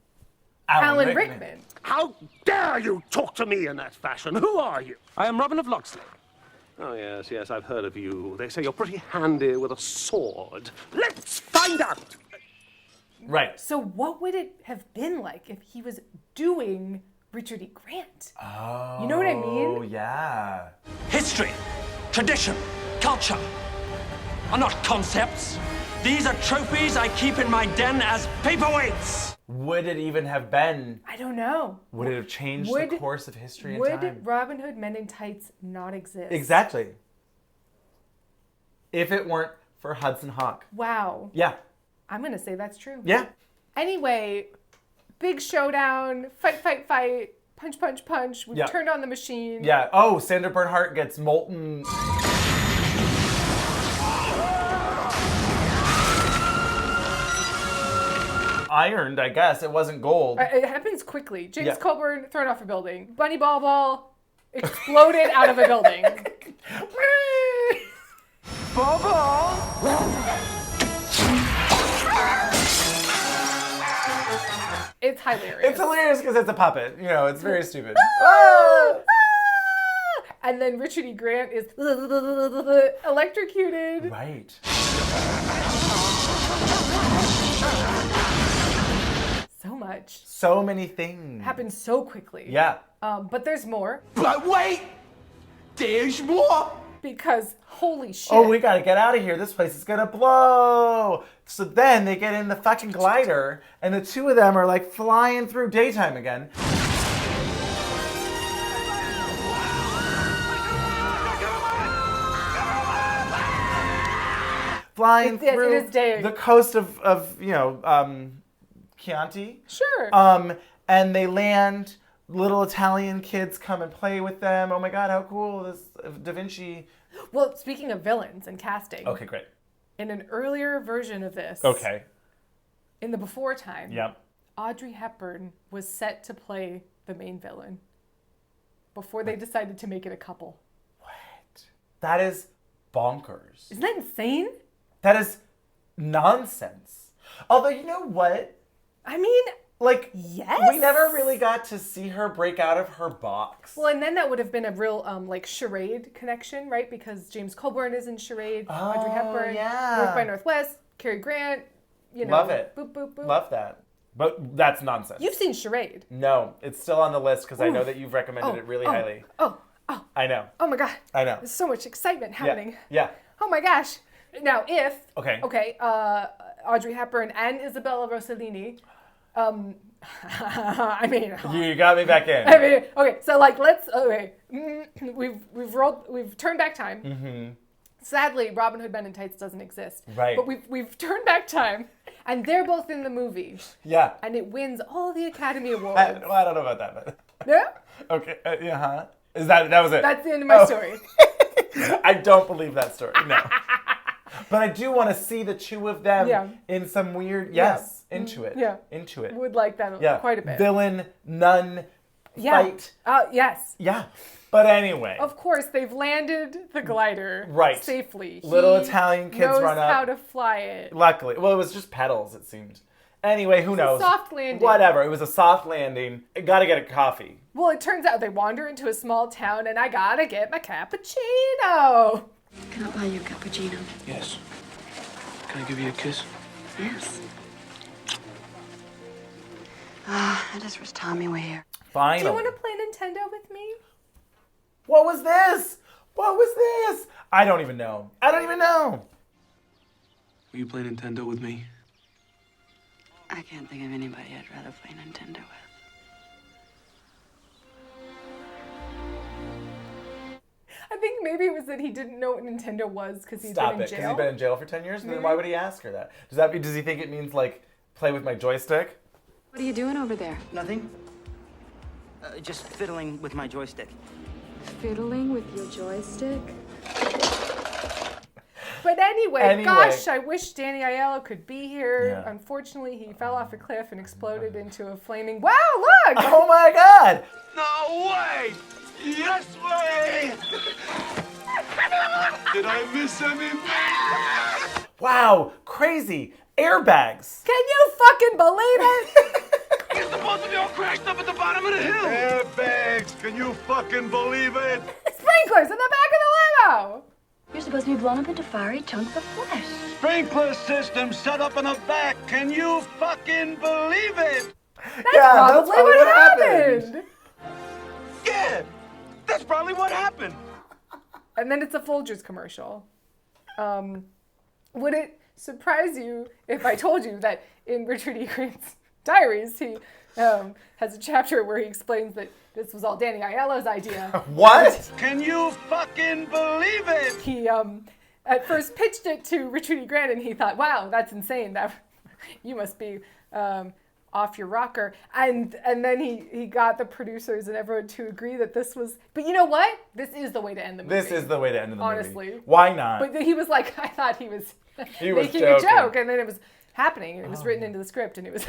[SPEAKER 2] Alan Rickman.
[SPEAKER 24] How dare you talk to me in that fashion? Who are you?
[SPEAKER 19] I am Robin of Locksley.
[SPEAKER 24] Oh, yes, I've heard of you. They say you're pretty handy with a sword. Let's find out!
[SPEAKER 1] Right.
[SPEAKER 2] So what would it have been like if he was doing Richard E. Grant?
[SPEAKER 1] Oh.
[SPEAKER 2] You know what I mean?
[SPEAKER 1] Oh, yeah.
[SPEAKER 19] History, tradition, culture are not concepts. These are trophies I keep in my den as paperweights.
[SPEAKER 1] Would it even have been?
[SPEAKER 2] I don't know.
[SPEAKER 1] Would it have changed the course of history and time?
[SPEAKER 2] Would Robin Hood Men in Tights not exist?
[SPEAKER 1] Exactly. If it weren't for Hudson Hawk.
[SPEAKER 2] Wow.
[SPEAKER 1] Yeah.
[SPEAKER 2] I'm going to say that's true.
[SPEAKER 1] Yeah.
[SPEAKER 2] Anyway, big showdown, fight, punch, punch, punch. We've turned on the machine.
[SPEAKER 1] Yeah. Oh, Sandra Bernhard gets molten. Ironed, I guess. It wasn't gold.
[SPEAKER 2] It happens quickly. James Coburn thrown off a building. Bunny Ball exploded out of a building. It's hilarious.
[SPEAKER 1] It's hilarious because it's a puppet. You know, it's very stupid.
[SPEAKER 2] And then Richard E. Grant is electrocuted.
[SPEAKER 1] Right.
[SPEAKER 2] So much.
[SPEAKER 1] So many things.
[SPEAKER 2] Happens so quickly.
[SPEAKER 1] Yeah.
[SPEAKER 2] But there's more.
[SPEAKER 15] But wait! There's more!
[SPEAKER 2] Because, holy shit.
[SPEAKER 1] Oh, we gotta get out of here. This place is gonna blow. So then they get in the fucking glider, and the two of them are like flying through daytime again. Flying through the coast of Chianti.
[SPEAKER 2] Sure.
[SPEAKER 1] And they land. Little Italian kids come and play with them. Oh my God, how cool! This Da Vinci.
[SPEAKER 2] Well, speaking of villains and casting.
[SPEAKER 1] Okay, great.
[SPEAKER 2] In an earlier version of this.
[SPEAKER 1] Okay.
[SPEAKER 2] In the before time.
[SPEAKER 1] Yep.
[SPEAKER 2] Audrey Hepburn was set to play the main villain. Before they decided to make it a couple.
[SPEAKER 1] What? That is bonkers.
[SPEAKER 2] Isn't that insane?
[SPEAKER 1] That is nonsense. Although, you know what?
[SPEAKER 2] I mean,
[SPEAKER 1] like,
[SPEAKER 2] yes.
[SPEAKER 1] We never really got to see her break out of her box.
[SPEAKER 2] Well, and then that would have been a real, like, charade connection, right? Because James Coburn is in Charade, Audrey Hepburn,
[SPEAKER 1] yeah.
[SPEAKER 2] North by Northwest, Cary Grant, you know.
[SPEAKER 1] Love it.
[SPEAKER 2] Boop, boop, boop.
[SPEAKER 1] Love that. But that's nonsense.
[SPEAKER 2] You've seen Charade.
[SPEAKER 1] No, it's still on the list because I know that you've recommended it really highly.
[SPEAKER 2] Oh.
[SPEAKER 1] I know.
[SPEAKER 2] Oh my God.
[SPEAKER 1] I know.
[SPEAKER 2] There's so much excitement happening.
[SPEAKER 1] Yeah.
[SPEAKER 2] Oh my gosh. Now, if
[SPEAKER 1] Okay,
[SPEAKER 2] Audrey Hepburn and Isabella Rossellini, I mean,
[SPEAKER 1] you got me back in.
[SPEAKER 2] I mean, okay, so like we've turned back time.
[SPEAKER 1] Mm-hmm.
[SPEAKER 2] Sadly, Robin Hood Men in Tights doesn't exist.
[SPEAKER 1] Right.
[SPEAKER 2] But we've turned back time, and they're both in the movie.
[SPEAKER 1] Yeah.
[SPEAKER 2] And it wins all the Academy Awards.
[SPEAKER 1] I don't know about that, but
[SPEAKER 2] Yeah.
[SPEAKER 1] okay. Is that was it?
[SPEAKER 2] That's the end of my story.
[SPEAKER 1] I don't believe that story. No. But I do want to see the two of them in some weird into it.
[SPEAKER 2] Yeah.
[SPEAKER 1] Into it.
[SPEAKER 2] Would like that quite a bit.
[SPEAKER 1] Villain, nun, fight.
[SPEAKER 2] Yes.
[SPEAKER 1] Yeah. But anyway.
[SPEAKER 2] Of course, they've landed the glider safely.
[SPEAKER 1] Little Italian kids
[SPEAKER 2] knows
[SPEAKER 1] run up.
[SPEAKER 2] how to fly it.
[SPEAKER 1] Luckily. Well, it was just pedals, it seemed. Anyway, who knows?
[SPEAKER 2] A soft landing.
[SPEAKER 1] Whatever. It was a soft landing. Gotta get a coffee.
[SPEAKER 2] Well, it turns out they wander into a small town, and I gotta get my cappuccino.
[SPEAKER 4] Can I buy you a cappuccino?
[SPEAKER 11] Yes. Can I give you a kiss?
[SPEAKER 4] Yes. I just wish Tommy were here.
[SPEAKER 1] Finally.
[SPEAKER 2] Do you want to play Nintendo with me?
[SPEAKER 1] What was this? What was this? I don't even know.
[SPEAKER 11] Will you play Nintendo with me?
[SPEAKER 4] I can't think of anybody I'd rather play Nintendo with.
[SPEAKER 2] I think maybe it was that he didn't know what Nintendo was because he'd
[SPEAKER 1] Stop
[SPEAKER 2] been in
[SPEAKER 1] it,
[SPEAKER 2] jail.
[SPEAKER 1] because he's been in jail for 10 years? Then why would he ask her that? Does he think it means, like, play with my joystick?
[SPEAKER 4] What are you doing over there?
[SPEAKER 8] Nothing. Just fiddling with my joystick.
[SPEAKER 6] Fiddling with your joystick?
[SPEAKER 2] But anyway, gosh, I wish Danny Aiello could be here.
[SPEAKER 1] Yeah.
[SPEAKER 2] Unfortunately, he fell off a cliff and exploded into a flaming... Wow, look!
[SPEAKER 1] Oh my God!
[SPEAKER 12] No way! Yes way! Did I miss anything?
[SPEAKER 1] Wow, crazy. Airbags.
[SPEAKER 2] Can you fucking believe it?
[SPEAKER 12] You're supposed to be all crashed up at the bottom of the hill. Airbags, can you fucking believe it?
[SPEAKER 2] Sprinklers in the back of the limo.
[SPEAKER 4] You're supposed to be blown up into fiery chunks of flesh.
[SPEAKER 12] Sprinkler system set up in the back. Can you fucking believe it?
[SPEAKER 2] That's probably what happened.
[SPEAKER 12] Yeah, that's probably what happened.
[SPEAKER 2] And then it's a Folgers commercial. Would it surprise you if I told you that in Richard E. Grant's diaries, he has a chapter where he explains that this was all Danny Aiello's idea.
[SPEAKER 1] What?
[SPEAKER 12] Can you fucking believe it?
[SPEAKER 2] He at first pitched it to Richard E. Grant, and he thought, "Wow, that's insane. That you must be off your rocker." And then he got the producers and everyone to agree that this was. But you know what? This is the way to end the movie.
[SPEAKER 1] This is the way to end the movie.
[SPEAKER 2] Honestly.
[SPEAKER 1] Why not?
[SPEAKER 2] But he was like, I thought he was
[SPEAKER 1] He was
[SPEAKER 2] making
[SPEAKER 1] joking.
[SPEAKER 2] a joke, and then it was happening, and it was written into the script, and it was.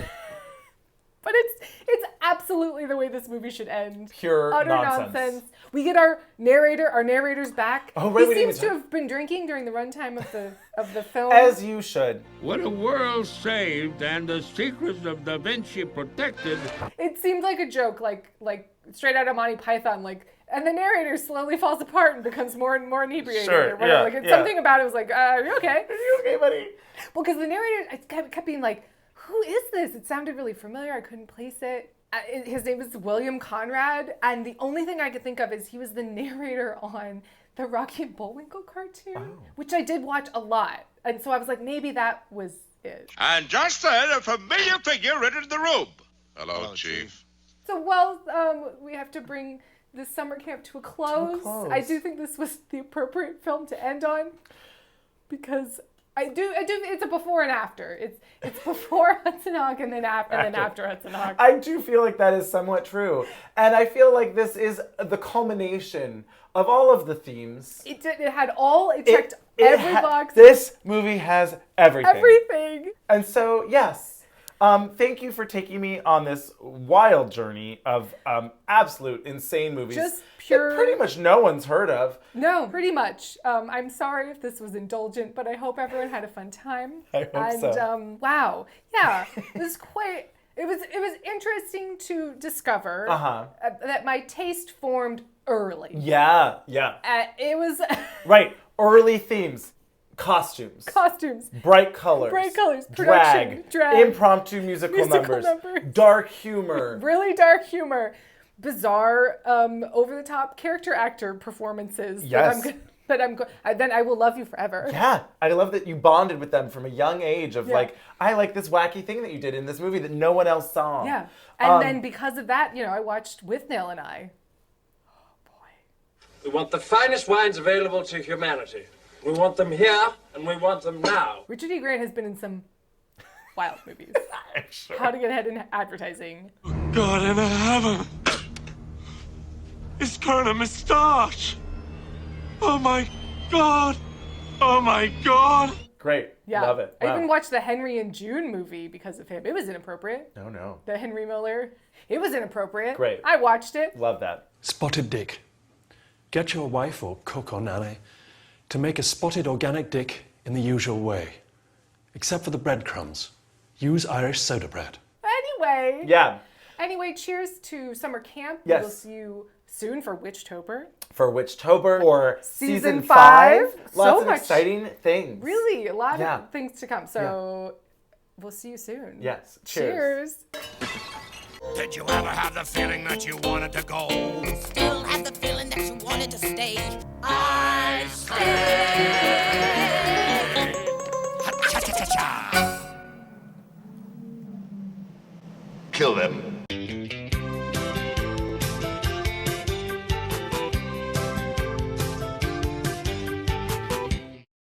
[SPEAKER 2] But it's absolutely the way this movie should end.
[SPEAKER 1] Pure
[SPEAKER 2] utter
[SPEAKER 1] nonsense.
[SPEAKER 2] We get our narrator's back.
[SPEAKER 1] Oh, right,
[SPEAKER 2] he
[SPEAKER 1] we didn't
[SPEAKER 2] seems to
[SPEAKER 1] even
[SPEAKER 2] have been drinking during the runtime of the film.
[SPEAKER 1] As you should.
[SPEAKER 3] What a world saved and the secrets of Da Vinci protected.
[SPEAKER 2] It seemed like a joke, like straight out of Monty Python, and the narrator slowly falls apart and becomes more and more inebriated.
[SPEAKER 1] Sure,
[SPEAKER 2] or whatever.
[SPEAKER 1] yeah.
[SPEAKER 2] Something about it was like, are you okay?
[SPEAKER 1] Are you okay, buddy?
[SPEAKER 2] Well, because the narrator kept being like, who is this? It sounded really familiar. I couldn't place it. His name is William Conrad, and the only thing I could think of is he was the narrator on the Rocky and Bullwinkle cartoon, which I did watch a lot. And so I was like, maybe that was it.
[SPEAKER 9] And just then, a familiar figure entered the room. Hello, Chief.
[SPEAKER 2] So, we have to bring this summer camp to a close. I do think this was the appropriate film to end on, because I do. It's a before and after. It's before Hudson Hawk and then after Hudson Hawk.
[SPEAKER 1] I do feel like that is somewhat true, and I feel like this is the culmination of all of the themes.
[SPEAKER 2] It had all. It checked every box.
[SPEAKER 1] This movie has everything.
[SPEAKER 2] Everything.
[SPEAKER 1] And so yes. Thank you for taking me on this wild journey of absolute insane movies.
[SPEAKER 2] Just pure.
[SPEAKER 1] That pretty much no one's heard of.
[SPEAKER 2] No, pretty much. I'm sorry if this was indulgent, but I hope everyone had a fun time.
[SPEAKER 1] I hope so.
[SPEAKER 2] Wow, yeah, it was quite. It was interesting to discover that my taste formed early.
[SPEAKER 1] Yeah.
[SPEAKER 2] It was
[SPEAKER 1] right. Early themes. Costumes, bright colors,
[SPEAKER 2] production, drag,
[SPEAKER 1] impromptu musical numbers, dark humor,
[SPEAKER 2] really dark humor, bizarre, over-the-top character actor performances.
[SPEAKER 1] Yes.
[SPEAKER 2] Then I will love you forever.
[SPEAKER 1] Yeah, I love that you bonded with them from a young age of I like this wacky thing that you did in this movie that no one else saw.
[SPEAKER 2] Yeah, and then because of that, I watched Withnail I. Oh boy.
[SPEAKER 19] We want the finest wines available to humanity. We want them here, and we want them now.
[SPEAKER 2] Richard E. Grant has been in some wild movies.
[SPEAKER 1] Sure.
[SPEAKER 2] How to Get Ahead in Advertising.
[SPEAKER 12] God in heaven. It's Colonel Moustache. Oh my God. Oh my God.
[SPEAKER 1] Great.
[SPEAKER 2] Yeah.
[SPEAKER 1] Love it. Wow.
[SPEAKER 2] I even watched the Henry and June movie because of him. It was inappropriate.
[SPEAKER 1] No.
[SPEAKER 2] The Henry Miller. It was inappropriate.
[SPEAKER 1] Great.
[SPEAKER 2] I watched it.
[SPEAKER 1] Love that.
[SPEAKER 17] Spotted dick. Get your wife or cook or nanny to make a spotted organic dick in the usual way. Except for the breadcrumbs. Use Irish soda bread.
[SPEAKER 2] Anyway.
[SPEAKER 1] Yeah.
[SPEAKER 2] Anyway, cheers to summer camp.
[SPEAKER 1] Yes.
[SPEAKER 2] We'll see you soon for Witchtober.
[SPEAKER 1] For Witchtober, for
[SPEAKER 2] Season 5.
[SPEAKER 1] Lots of exciting things.
[SPEAKER 2] Really, a lot of things to come. So we'll see you soon.
[SPEAKER 1] Yes. Cheers.
[SPEAKER 22] Did you ever have the feeling that you wanted to go?
[SPEAKER 25] Still have the feeling that you wanted to stay.
[SPEAKER 22] I stay.